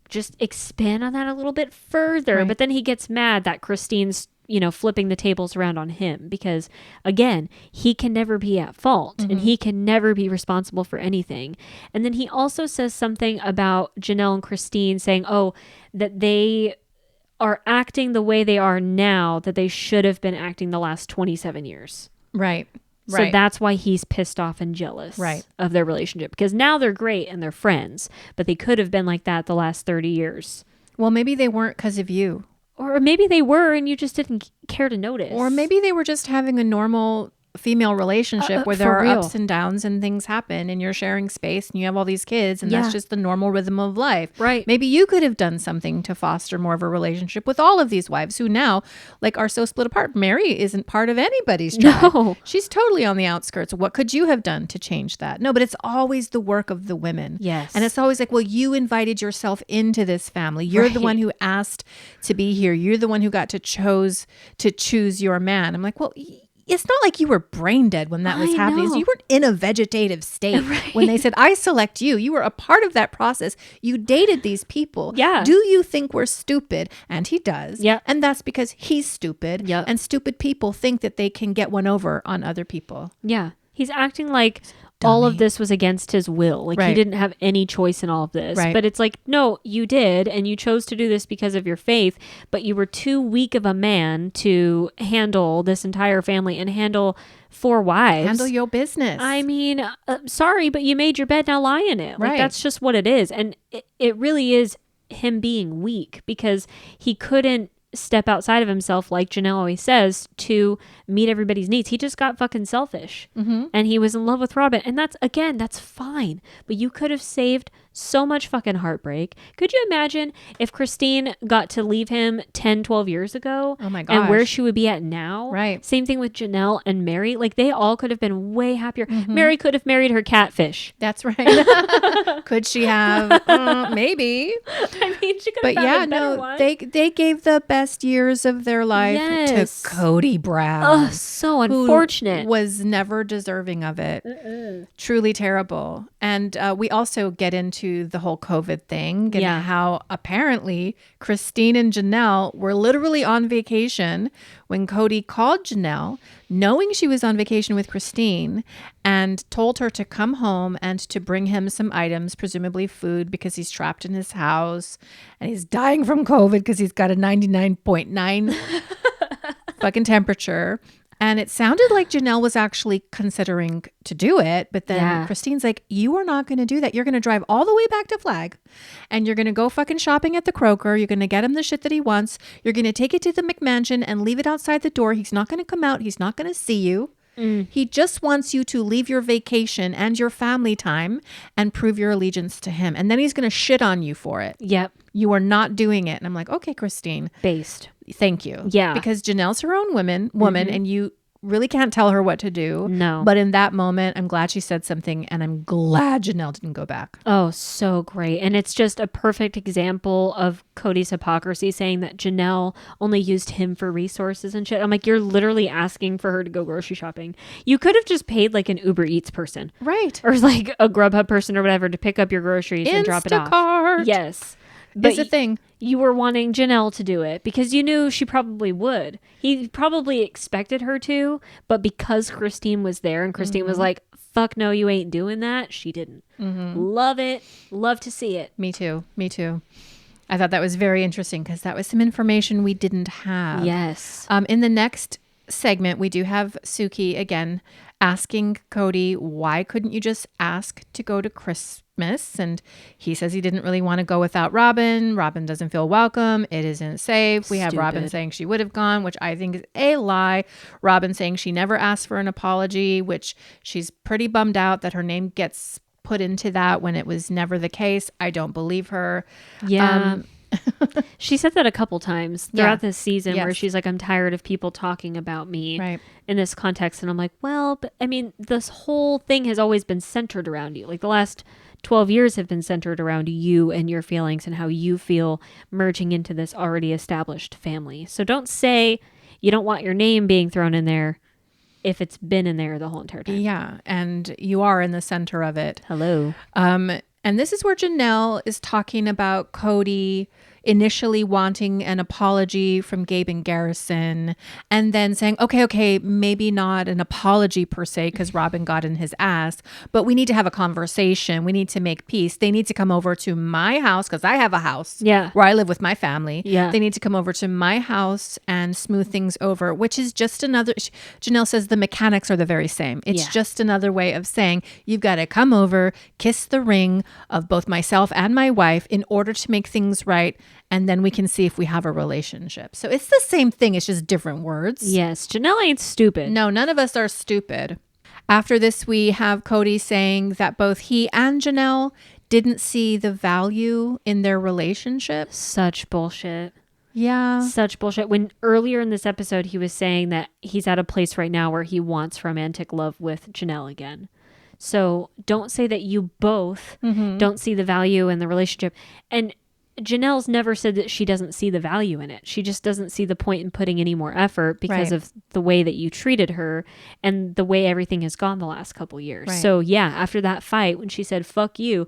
just expand on that a little bit further. But then he gets mad that Christine's, flipping the tables around on him because, again, he can never be at fault and he can never be responsible for anything. And then he also says something about Janelle and Christine saying, that they are acting the way they are now that they should have been acting the last 27 years. Right. So that's why he's pissed off and jealous of their relationship, because now they're great and they're friends, but they could have been like that the last 30 years. Well, maybe they weren't because of you. Or maybe they were and you just didn't care to notice. Or maybe they were just having a normal female relationship where there are ups and downs and things happen and you're sharing space and you have all these kids and that's just the normal rhythm of life. Right. Maybe you could have done something to foster more of a relationship with all of these wives who now are so split apart. Meri isn't part of anybody's tribe. No. She's totally on the outskirts. What could you have done to change that? No, but it's always the work of the women. Yes. And it's always like, well, you invited yourself into this family. You're the one who asked to be here. You're the one who got to choose your man. I'm like, well, it's not like you were brain dead when that was happening. You weren't in a vegetative state when they said, I select you. You were a part of that process. You dated these people. Yeah. Do you think we're stupid? And he does. Yeah. And that's because he's stupid. Yeah. And stupid people think that they can get one over on other people. Yeah. He's acting like all of this was against his will. Like he didn't have any choice in all of this. Right. But it's like, no, you did. And you chose to do this because of your faith. But you were too weak of a man to handle this entire family and handle 4 wives. Handle your business. I mean, sorry, but you made your bed, now lie in it. Like that's just what it is. And it really is him being weak because he couldn't step outside of himself, like Janelle always says, to meet everybody's needs. He just got fucking selfish and he was in love with Robin. And that's fine. But you could have saved so much fucking heartbreak. Could you imagine if Christine got to leave him 10, 12 years ago? Oh my gosh. And where she would be at now? Right. Same thing with Janelle and Meri. Like they all could have been way happier. Meri could have married her catfish. That's right. Could she have? Maybe. I mean, she could have found a better one. They gave the best years of their life to Kody Brown. Oh, so unfortunate. Who was never deserving of it. Truly terrible. And we also get into the whole COVID thing and how apparently Christine and Janelle were literally on vacation when Kody called Janelle, knowing she was on vacation with Christine, and told her to come home and to bring him some items, presumably food, because he's trapped in his house and he's dying from COVID because he's got a 99.9 fucking temperature. And it sounded like Janelle was actually considering to do it. But then Christine's like, you are not going to do that. You're going to drive all the way back to Flag and you're going to go fucking shopping at the Kroger. You're going to get him the shit that he wants. You're going to take it to the McMansion and leave it outside the door. He's not going to come out. He's not going to see you. He just wants you to leave your vacation and your family time and prove your allegiance to him. And then he's going to shit on you for it. Yep. You are not doing it. And I'm like, okay, Christine. Based. Thank you. Yeah. Because Janelle's her own woman, and you really can't tell her what to do. No. But in that moment, I'm glad she said something, and I'm glad Janelle didn't go back. Oh, so great. And it's just a perfect example of Kody's hypocrisy, saying that Janelle only used him for resources and shit. I'm like, you're literally asking for her to go grocery shopping. You could have just paid like an Uber Eats person. Right. Or like a Grubhub person or whatever to pick up your groceries and drop it off. Instacart. Yes. But It's a thing. You were wanting Janelle to do it because you knew she probably would. He probably expected her to, but because Christine was there and Christine was like, fuck no, you ain't doing that, she didn't. Love it. Love to see it. Me too. I thought that was very interesting because that was some information we didn't have. Yes. In the next segment, we do have Suki again asking Kody, why couldn't you just ask to go to Christmas? And he says he didn't really want to go without Robin. Robin doesn't feel welcome. It isn't safe. We have Robin saying she would have gone, which I think is a lie. Robin saying she never asked for an apology, which she's pretty bummed out that her name gets put into that when it was never the case. I don't believe her. Yeah. She said that a couple times throughout this season where Yes. she's like, I'm tired of people talking about me in this context. And I'm like, well, but I mean, this whole thing has always been centered around you. Like the last 12 years have been centered around you and your feelings and how you feel merging into this already established family. So don't say you don't want your name being thrown in there if it's been in there the whole entire time. Yeah. And you are in the center of it. Hello. And this is where Janelle is talking about Kody initially wanting an apology from Gabe and Garrison and then saying, okay, maybe not an apology per se because Robin got in his ass, but we need to have a conversation. We need to make peace. They need to come over to my house because I have a house where I live with my family. Yeah. They need to come over to my house and smooth things over, which is just another, Janelle says the mechanics are the very same. It's just another way of saying you've got to come over, kiss the ring of both myself and my wife in order to make things right. And then we can see if we have a relationship. So it's the same thing. It's just different words. Yes. Janelle ain't stupid. No, none of us are stupid. After this, we have Kody saying that both he and Janelle didn't see the value in their relationship. Such bullshit. Yeah. Such bullshit. When earlier in this episode, he was saying that he's at a place right now where he wants romantic love with Janelle again. So don't say that you both don't see the value in the relationship. And Janelle's never said that she doesn't see the value in it. She just doesn't see the point in putting any more effort because of the way that you treated her and the way everything has gone the last couple years. Right. So yeah, after that fight, when she said, fuck you,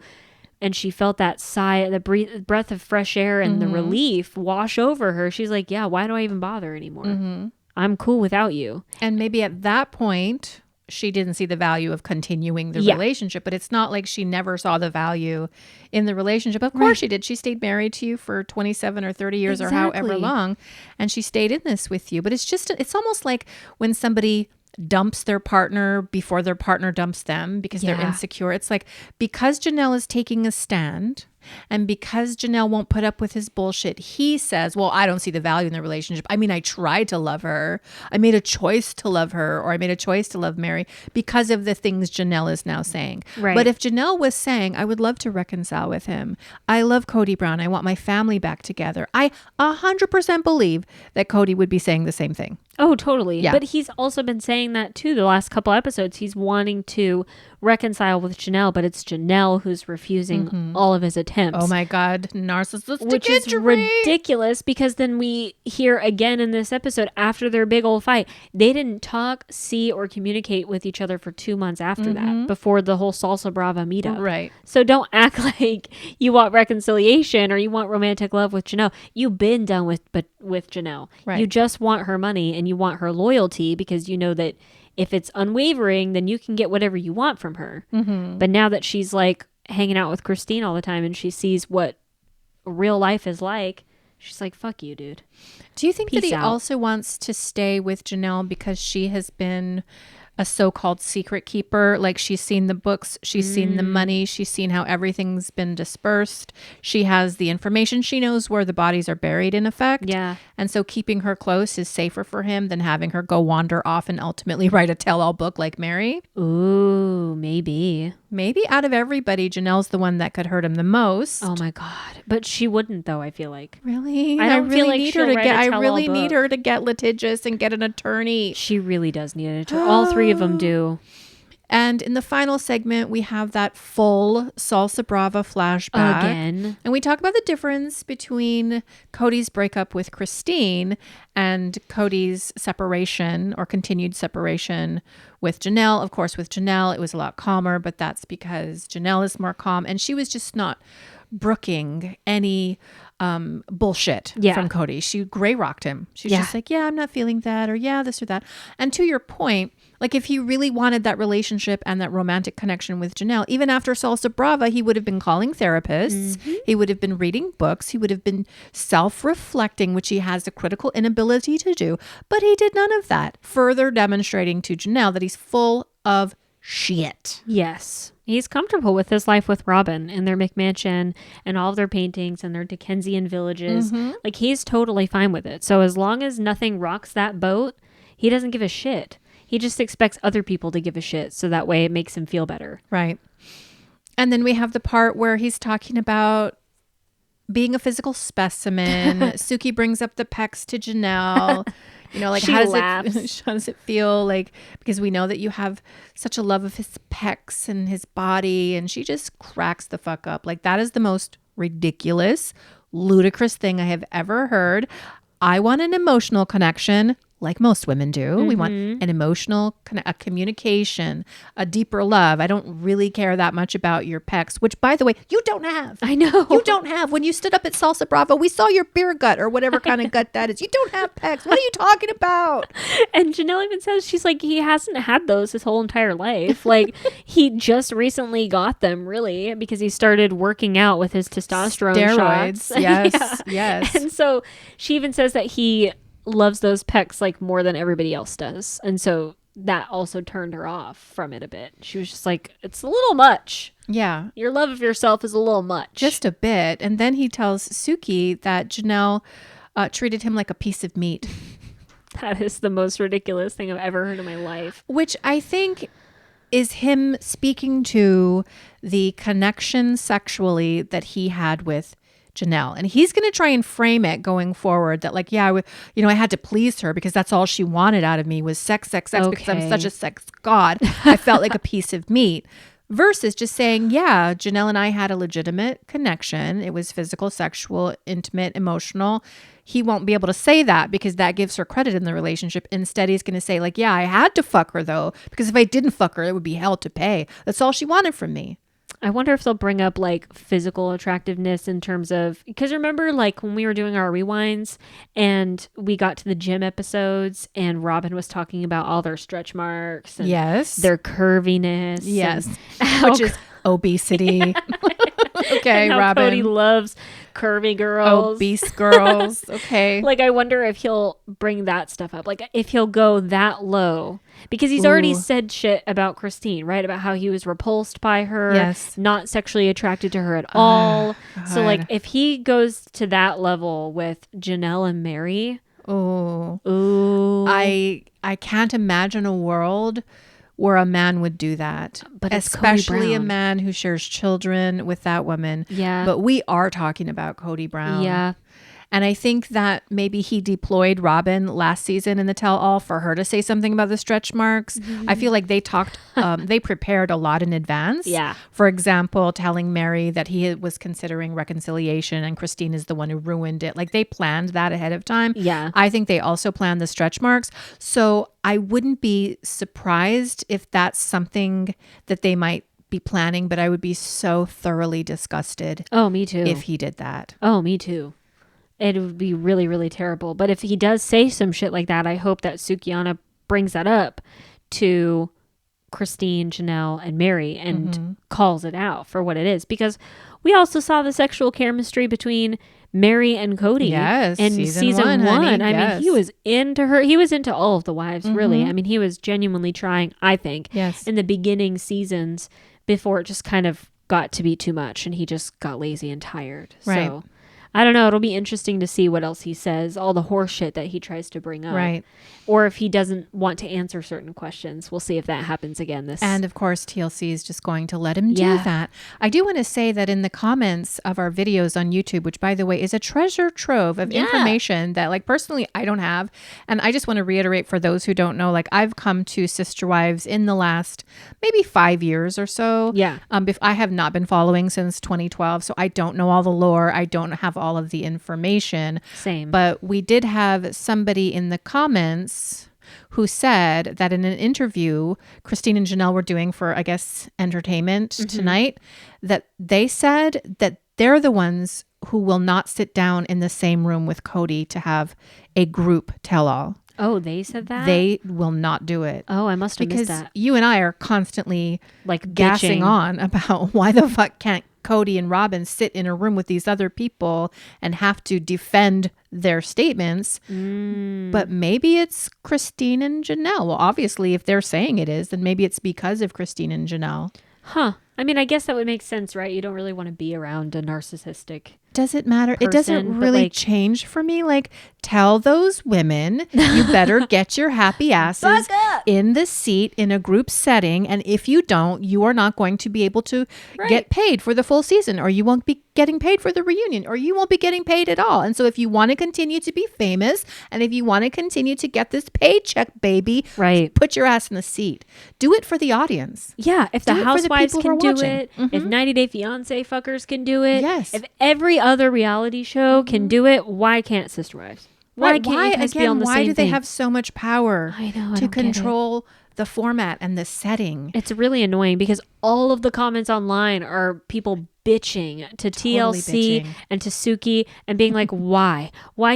and she felt that sigh, the breath of fresh air and the relief wash over her, she's like, yeah, why do I even bother anymore? I'm cool without you. And maybe at that point, she didn't see the value of continuing the relationship, but it's not like she never saw the value in the relationship. Of course she did. She stayed married to you for 27 or 30 years or however long, and she stayed in this with you. But it's almost like when somebody dumps their partner before their partner dumps them because they're insecure. It's like, because Janelle is taking a stand and because Janelle won't put up with his bullshit, he says, well, I don't see the value in the relationship. I mean, I tried to love her. I made a choice to love her, or I made a choice to love Meri because of the things Janelle is now saying. Right. But if Janelle was saying, I would love to reconcile with him. I love Kody Brown. I want my family back together. I 100% believe that Kody would be saying the same thing. Oh, totally. Yeah. But he's also been saying that too the last couple episodes. He's wanting to reconcile with Janelle, but it's Janelle who's refusing all of his attempts. Oh my God, narcissistic Which is injury. ridiculous because then we hear again in this episode after their big old fight, they didn't talk, see, or communicate with each other for 2 months after that, before the whole Salsa Brava meetup. Right. So don't act like you want reconciliation or you want romantic love with Janelle. You've been done with Janelle. Right. You just want her money and you want her loyalty because you know that if it's unwavering, then you can get whatever you want from her. But now that she's like hanging out with Christine all the time and she sees what real life is like, she's like, fuck you, dude. Do you think that Peace he out. also wants to stay with Janelle because she has been a so-called secret keeper. Like she's seen the books, she's seen the money, she's seen how everything's been dispersed. She has the information. She knows where the bodies are buried in effect. Yeah. And so keeping her close is safer for him than having her go wander off and ultimately write a tell-all book like Meri. Ooh, maybe. Maybe out of everybody, Janelle's the one that could hurt him the most. Oh my God. But she wouldn't though, I feel like. Really? I don't feel like need she'll her to write get a I tell-all really book. need her to get litigious and get an attorney. She really does need it. All three of them do. And in the final segment, we have that full Salsa Brava flashback. Again. And we talk about the difference between Kody's breakup with Christine and Kody's separation or continued separation with Janelle. Of course, with Janelle, it was a lot calmer, but that's because Janelle is more calm. And she was just not brooking any bullshit from Kody. She gray rocked him. She's just like, yeah, I'm not feeling that, or yeah, this or that. And to your point, like if he really wanted that relationship and that romantic connection with Janelle, even after Salsa Brava, he would have been calling therapists. He would have been reading books. He would have been self-reflecting, which he has a critical inability to do. But he did none of that, further demonstrating to Janelle that he's full of shit. Yes. He's comfortable with his life with Robin and their McMansion and all of their paintings and their Dickensian villages. Like he's totally fine with it. So as long as nothing rocks that boat, he doesn't give a shit. He just expects other people to give a shit. So that way it makes him feel better. Right. And then we have the part where he's talking about being a physical specimen. Suki brings up the pecs to Janelle. You know, like She how laughs. does it feel like, because we know that you have such a love of his pecs and his body, and she just cracks the fuck up. Like that is the most ridiculous, ludicrous thing I have ever heard. I want an emotional connection. Like most women do. We want an emotional, a communication, a deeper love. I don't really care that much about your pecs, which, by the way, you don't have. I know. You don't have. When you stood up at Salsa Brava, we saw your beer gut or whatever kind of gut that is. You don't have pecs. What are you talking about? And Janelle even says, she's like, he hasn't had those his whole entire life. Like he just recently got them, really, because he started working out with his testosterone Steroids. shots. Yes. Yes. And so she even says that he loves those pecs like more than everybody else does. And so that also turned her off from it a bit. She was just like, it's a little much. Yeah. Your love of yourself is a little much. Just a bit. And then he tells Suki that Janelle treated him like a piece of meat. That is the most ridiculous thing I've ever heard in my life. Which I think is him speaking to the connection sexually that he had with Janelle. And he's going to try and frame it going forward that like, yeah, I had to please her because that's all she wanted out of me was sex, because I'm such a sex god. I felt like a piece of meat. Versus just saying, yeah, Janelle and I had a legitimate connection. It was physical, sexual, intimate, emotional. He won't be able to say that because that gives her credit in the relationship. Instead, he's going to say like, yeah, I had to fuck her though, because if I didn't fuck her, it would be hell to pay. That's all she wanted from me. I wonder if they'll bring up like physical attractiveness in terms of, because remember like when we were doing our rewinds and we got to the gym episodes and Robin was talking about all their stretch marks and their curviness. Yes. Which is obesity. Okay, and how Robin. Kody loves curvy girls. Obese girls. Okay. Like I wonder if he'll bring that stuff up. Like if he'll go that low. Because he's already said shit about Christine, right? About how he was repulsed by her, not sexually attracted to her at all. So like if he goes to that level with Janelle and Meri, I can't imagine a world where a man would do that, but especially a man who shares children with that woman. Yeah. But we are talking about Kody Brown. Yeah. And I think that maybe he deployed Robin last season in the tell-all for her to say something about the stretch marks. Mm-hmm. I feel like they talked, they prepared a lot in advance. Yeah. For example, telling Meri that he was considering reconciliation and Christine is the one who ruined it. Like they planned that ahead of time. Yeah. I think they also planned the stretch marks. So I wouldn't be surprised if that's something that they might be planning, but I would be so thoroughly disgusted. Oh, me too. If he did that. Oh, me too. It would be really, really terrible. But if he does say some shit like that, I hope that Sukiana brings that up to Christine, Janelle, and Meri and calls it out for what it is. Because we also saw the sexual chemistry between Meri and Kody in season one. I mean, he was into her. He was into all of the wives, really. I mean, he was genuinely trying, I think, in the beginning seasons before it just kind of got to be too much and he just got lazy and tired. Right. So I don't know. It'll be interesting to see what else he says, all the horse shit that he tries to bring up. Right. Or if he doesn't want to answer certain questions. We'll see if that happens again. And of course, TLC is just going to let him do that. I do want to say that in the comments of our videos on YouTube, which by the way is a treasure trove of information that like personally I don't have. And I just want to reiterate for those who don't know, like I've come to Sister Wives in the last maybe 5 years or so. Yeah. I have not been following since 2012. So I don't know all the lore. I don't have all of the information. Same. But we did have somebody in the comments who said that in an interview Christine and Janelle were doing for, I guess, entertainment tonight, that they said that they're the ones who will not sit down in the same room with Kody to have a group tell-all. Oh, they said that? They will not do it. Oh, I must have missed that. Because you and I are constantly like gassing on about why the fuck can't Kody and Robin sit in a room with these other people and have to defend their statements. But maybe it's Christine and Janelle. Well, obviously, if they're saying it is, then maybe it's because of Christine and Janelle. Huh. I mean, I guess that would make sense, right? You don't really want to be around a narcissistic Does it matter? person, it doesn't really change for me. Like, tell those women you better get your happy asses in the seat in a group setting. And if you don't, you are not going to be able to get paid for the full season, or you won't be getting paid for the reunion, or you won't be getting paid at all. And so if you want to continue to be famous and if you want to continue to get this paycheck, baby, put your ass in the seat. Do it for the audience. Yeah. If the housewives can do it, if 90 Day Fiance fuckers can do it, if every other reality show can do it, why can't Sister Wives? Why can't you guys be on the same thing? Why do they have so much power to control the format and the setting? It's really annoying because all of the comments online are people bitching to TLC and to Suki and being like, why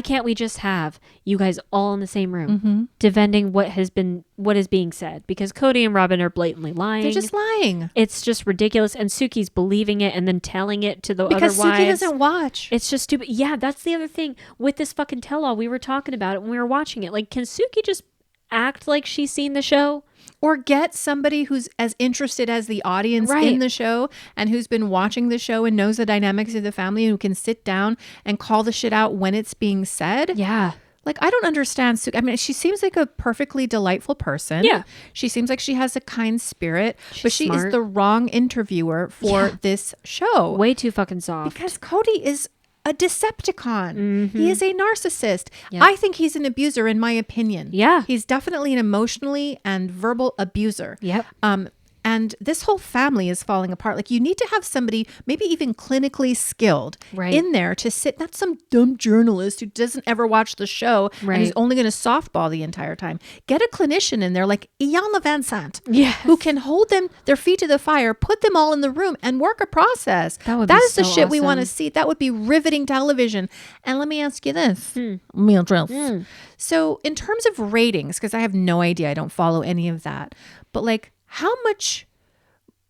can't we just have you guys all in the same room defending what is being said? Because Kody and Robin are blatantly lying. They're just lying. It's just ridiculous. And Suki's believing it and then telling it to the other wives. Because Suki doesn't watch. It's just stupid. Yeah, that's the other thing with this fucking tell-all. We were talking about it when we were watching it. Like, can Suki just act like she's seen the show? Or get somebody who's as interested as the audience in the show and who's been watching the show and knows the dynamics of the family and who can sit down and call the shit out when it's being said. Yeah. Like, I don't understand. I mean, she seems like a perfectly delightful person. Yeah. She seems like she has a kind spirit, but she is the wrong interviewer for this show. Way too fucking soft. Because Kody is a Decepticon. He is a narcissist. I think he's an abuser, in my opinion. Yeah. He's definitely an emotionally and verbal abuser. Yep. And this whole family is falling apart. Like, you need to have somebody, maybe even clinically skilled, in there to sit, not some dumb journalist who doesn't ever watch the show and is only going to softball the entire time. Get a clinician in there like Iyanla Vanzant, who can hold their feet to the fire, put them all in the room and work a process. That is the shit we want to see. That would be riveting television. And let me ask you this. So in terms of ratings, because I have no idea, I don't follow any of that, but like, how much,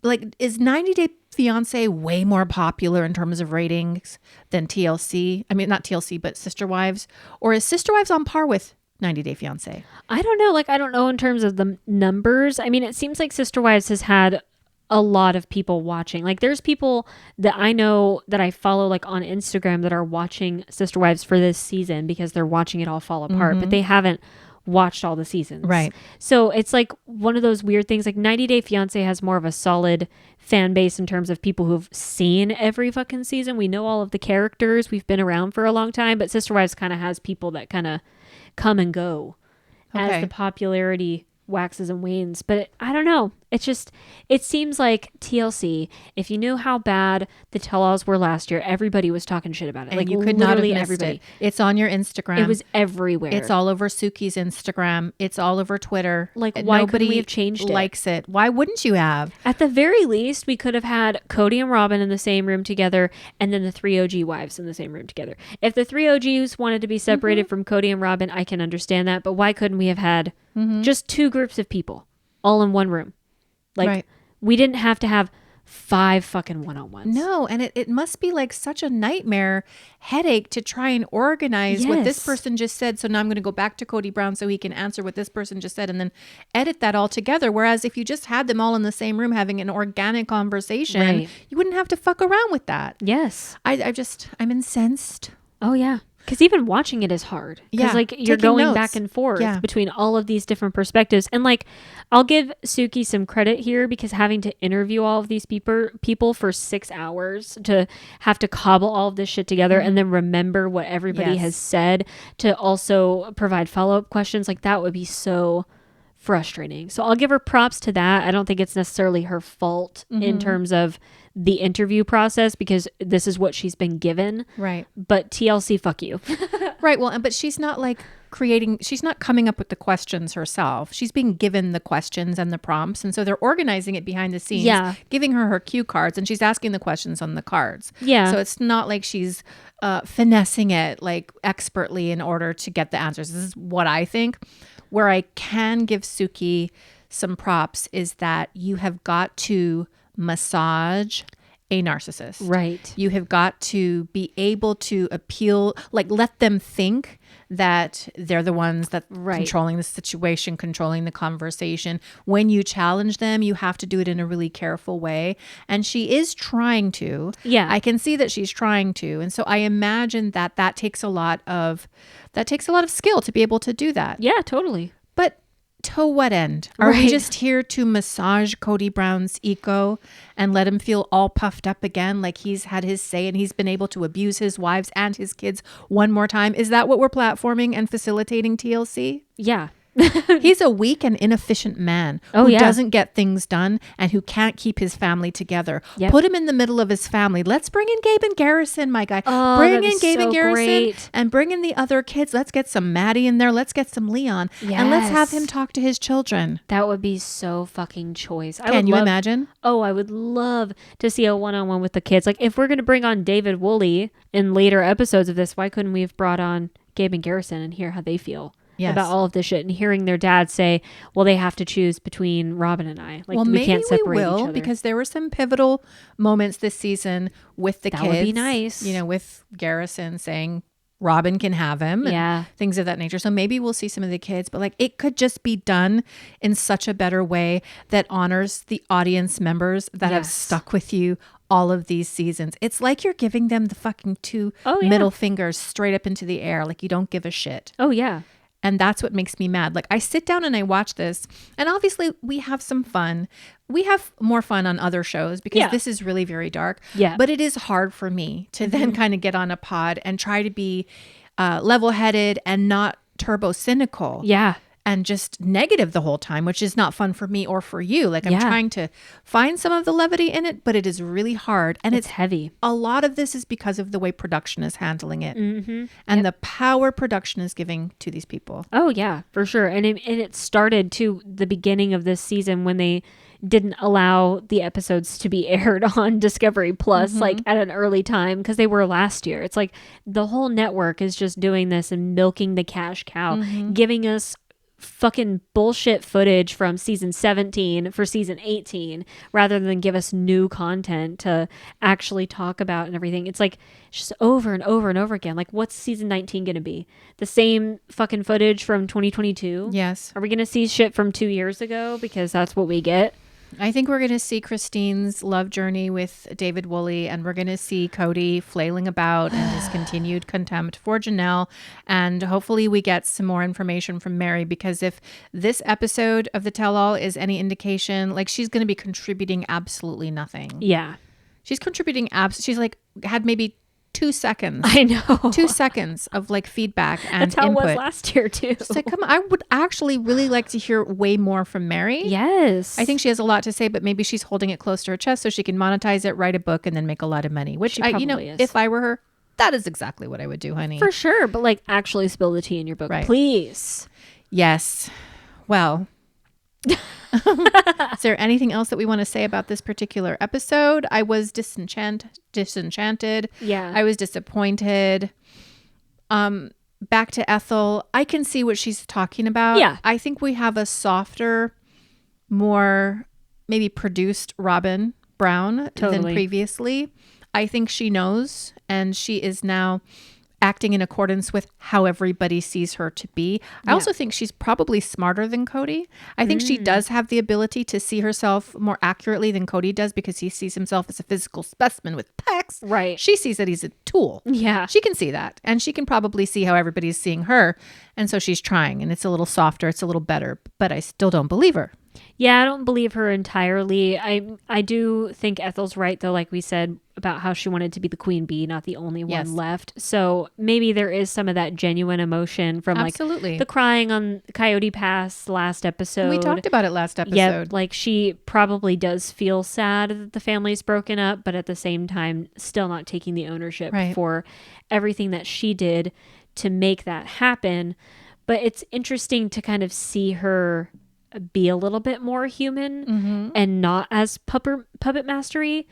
like, is 90 Day Fiance way more popular in terms of ratings than TLC? I mean, not TLC, but Sister Wives? Or is Sister Wives on par with 90 Day Fiance? I don't know. Like, I don't know in terms of the numbers. I mean, it seems like Sister Wives has had a lot of people watching. Like, there's people that I know that I follow, like, on Instagram that are watching Sister Wives for this season because they're watching it all fall apart, but they haven't watched all the seasons. Right. So it's like one of those weird things. Like 90 Day Fiance has more of a solid fan base in terms of people who've seen every fucking season. We know all of the characters. We've been around for a long time, but Sister Wives kind of has people that kind of come and go as the popularity waxes and wanes. But I don't know. It seems like TLC, if you knew how bad the tell-alls were last year, everybody was talking shit about it. And like, you could not have missed it. It's on your Instagram. It was everywhere. It's all over Suki's Instagram. It's all over Twitter. Like, why couldn't we have changed it? Likes it. Why wouldn't you have? At the very least, we could have had Kody and Robin in the same room together, and then the 3 OG wives in the same room together. If the 3 OGs wanted to be separated from Kody and Robin, I can understand that. But why couldn't we have had just two groups of people all in one room? Like Right. we didn't have to have 5 fucking one-on-ones. No, and it must be like such a nightmare headache to try and organize what this Yes. person just said. So now I'm going to go back to Kody Brown so he can answer what this person just said and then edit that all together. Whereas if you just had them all in the same room having an organic conversation, Right. you wouldn't have to fuck around with that. Yes. I'm incensed. Oh yeah. Because even watching it is hard. Because Yeah, like you're taking going notes. back and forth Yeah. between all of these different perspectives. And like I'll give Suki some credit here because having to interview all of these people for 6 hours to have to cobble all of this shit together and then remember what everybody Yes. has said to also provide follow-up questions, like that would be so frustrating. So I'll give her props to that. I don't think it's necessarily her fault in terms of the interview process because this is what she's been given. Right. But TLC, fuck you. Right. Well, but she's not like she's not coming up with the questions herself. She's being given the questions and the prompts. And so they're organizing it behind the scenes, Yeah. giving her cue cards, and she's asking the questions on the cards. Yeah. So it's not like she's finessing it like expertly in order to get the answers. This is what I think. Where I can give Suki some props is that you have got to massage a narcissist. Right. You have got to be able to appeal, like let them think that they're the ones that controlling the situation, controlling the conversation. When you challenge them, you have to do it in a really careful way. And she is trying to. Yeah. I can see that she's trying to. And so I imagine that takes a lot of skill to be able to do that. Yeah, totally. But to what end? Are we Right. just here to massage Kody Brown's ego and let him feel all puffed up again, like he's had his say and he's been able to abuse his wives and his kids one more time? Is that what we're platforming and facilitating TLC? Yeah. He's a weak and inefficient man Oh, who yeah. doesn't get things done and who can't keep his family together. Yep. Put him in the middle of his family. Let's bring in Gabe and Garrison, my guy. Oh, bring that'd in be Gabe and so Garrison great. and bring in the other kids. Let's get some Maddie in there. Let's get some Leon. And let's have Yes. him talk to his children. That would be so fucking choice. Can you imagine? Oh, I would love to see a one-on-one with the kids. Like if we're going to bring on David Woolley in later episodes of this, why couldn't we have brought on Gabe and Garrison and hear how they feel about all of this shit and hearing their dad say, well, they have to choose between Robin and I. Like well, we maybe can't separate we each will other. because there were some pivotal moments this season with the That kids. would be nice. You know, with Garrison saying Robin can have him. Yeah. And things of that nature. So maybe we'll see some of the kids, but like it could just be done in such a better way that honors the audience members that have Yes. stuck with you all of these seasons. It's like you're giving them the fucking two Oh, yeah. middle fingers straight up into the air. Like you don't give a shit. Oh, yeah. And that's what makes me mad. Like I sit down and I watch this and obviously we have some fun. We have more fun on other shows because Yeah. this is really very dark. Yeah. But it is hard for me to then kind of get on a pod and try to be level-headed and not turbo cynical. Yeah. And just negative the whole time, which is not fun for me or for you. Like I'm Yeah. trying to find some of the levity in it, but it is really hard. And It's heavy. a lot of this is because of the way production is handling it Mm-hmm. and the power production is giving to these people. Oh, yeah, for sure. And it started to the beginning of this season when they didn't allow the episodes to be aired on Discovery Plus like at an early time because they were last year. It's like the whole network is just doing this and milking the cash cow, giving us fucking bullshit footage from season 17 for season 18 rather than give us new content to actually talk about and everything. It's like just over and over and over again. Like what's season 19 going to be? The same fucking footage from 2022? Yes. Are we going to see shit from 2 years ago because that's what we get? I think we're going to see Christine's love journey with David Woolley, and we're going to see Kody flailing about and his continued contempt for Janelle. And hopefully we get some more information from Meri, because if this episode of The Tell-All is any indication, like she's going to be contributing absolutely nothing. Yeah. She's contributing she's like had maybe 2 seconds. I know. 2 seconds of like feedback and That's how input. it was last year too. It's like, come on, I would actually really like to hear way more from Meri. Yes. I think she has a lot to say, but maybe she's holding it close to her chest so she can monetize it, write a book, and then make a lot of money. Which She I, probably is. if I were her, that is exactly what I would do, honey. for sure, but like actually spill the tea in your book, Right. please. Yes. Well, is there anything else that we want to say about this particular episode? I was disenchanted. Yeah. I was disappointed. Back to Ethel. I can see what she's talking about. Yeah. I think we have a softer, more maybe produced Robin Brown than previously. I think she knows, and she is now acting in accordance with how everybody sees her to be. I also think she's probably smarter than Kody. I think she does have the ability to see herself more accurately than Kody does, because he sees himself as a physical specimen with pecs. Right. She sees that he's a tool. Yeah. She can see that. And she can probably see how everybody's seeing her. And so she's trying, and it's a little softer. It's a little better, but I still don't believe her. Yeah, I don't believe her entirely. I do think Ethel's right, though, like we said, about how she wanted to be the queen bee, not the only one left. So maybe there is some of that genuine emotion from like the crying on Coyote Pass last episode. We talked about it last episode. Yeah, like she probably does feel sad that the family's broken up, but at the same time, still not taking the ownership for everything that she did to make that happen. But it's interesting to kind of see her be a little bit more human and not as puppet mastery.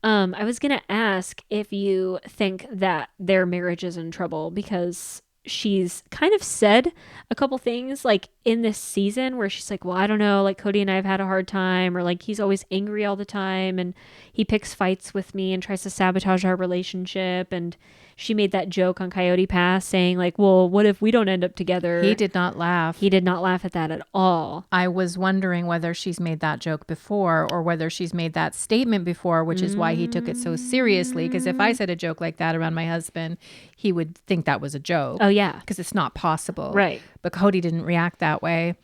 I was going to ask if you think that their marriage is in trouble, because she's kind of said a couple things like in this season where she's like, well, I don't know, like Kody and I have had a hard time, or like he's always angry all the time and he picks fights with me and tries to sabotage our relationship. And she made that joke on Coyote Pass saying like, well, what if we don't end up together? He did not laugh. He did not laugh at that at all. I was wondering whether she's made that joke before, or whether she's made that statement before, which is why he took it so seriously. Because if I said a joke like that around my husband, he would think that was a joke. Oh, yeah. Because it's not possible. Right. But Kody didn't react that way.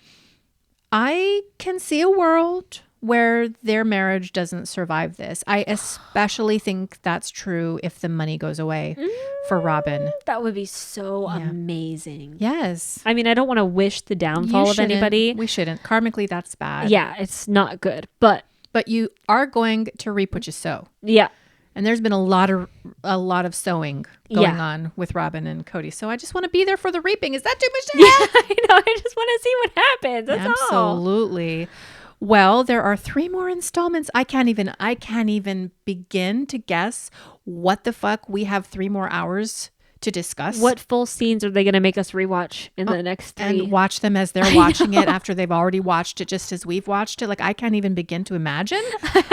I can see a world where their marriage doesn't survive this. I especially think that's true if the money goes away for Robin. That would be so amazing. Yes. I mean, I don't want to wish the downfall of anybody. We shouldn't. Karmically, that's bad. Yeah, it's not good. But you are going to reap what you sow. Yeah. And there's been a lot of sowing going on with Robin and Kody. So I just want to be there for the reaping. Is that too much to ask? Yeah, I know. I just want to see what happens. That's all. Absolutely. Well, there are 3 more installments. I can't even begin to guess what the fuck. We have 3 more hours to discuss. What full scenes are they going to make us rewatch in the next 3? And watch them as they're watching it after they've already watched it, just as we've watched it. Like, I can't even begin to imagine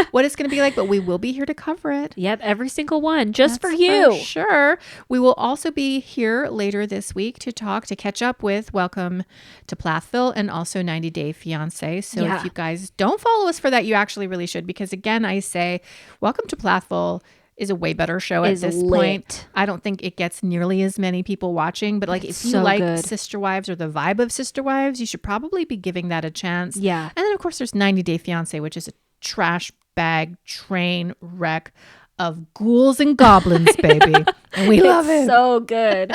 what it's going to be like, but we will be here to cover it. Yep, every single one, just for you. For sure. We will also be here later this week to catch up with Welcome to Plathville and also 90 Day Fiancé. So if you guys don't follow us for that, you actually really should, because again, I say Welcome to Plathville is a way better show at this point. I don't think it gets nearly as many people watching, but like if you like Sister Wives or the vibe of Sister Wives, you should probably be giving that a chance. Yeah. And then of course there's 90 Day Fiancé, which is a trash bag train wreck of ghouls and goblins, baby. And we love it. So good.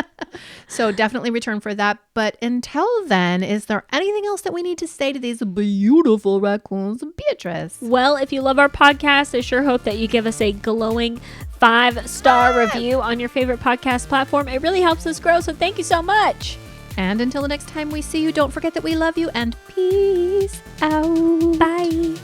So definitely return for that. But until then, is there anything else that we need to say to these beautiful raccoons, Beatrice? Well, if you love our podcast, I sure hope that you give us a glowing 5-star review on your favorite podcast platform. It really helps us grow. So thank you so much. And until the next time we see you, don't forget that we love you, and peace out. Bye.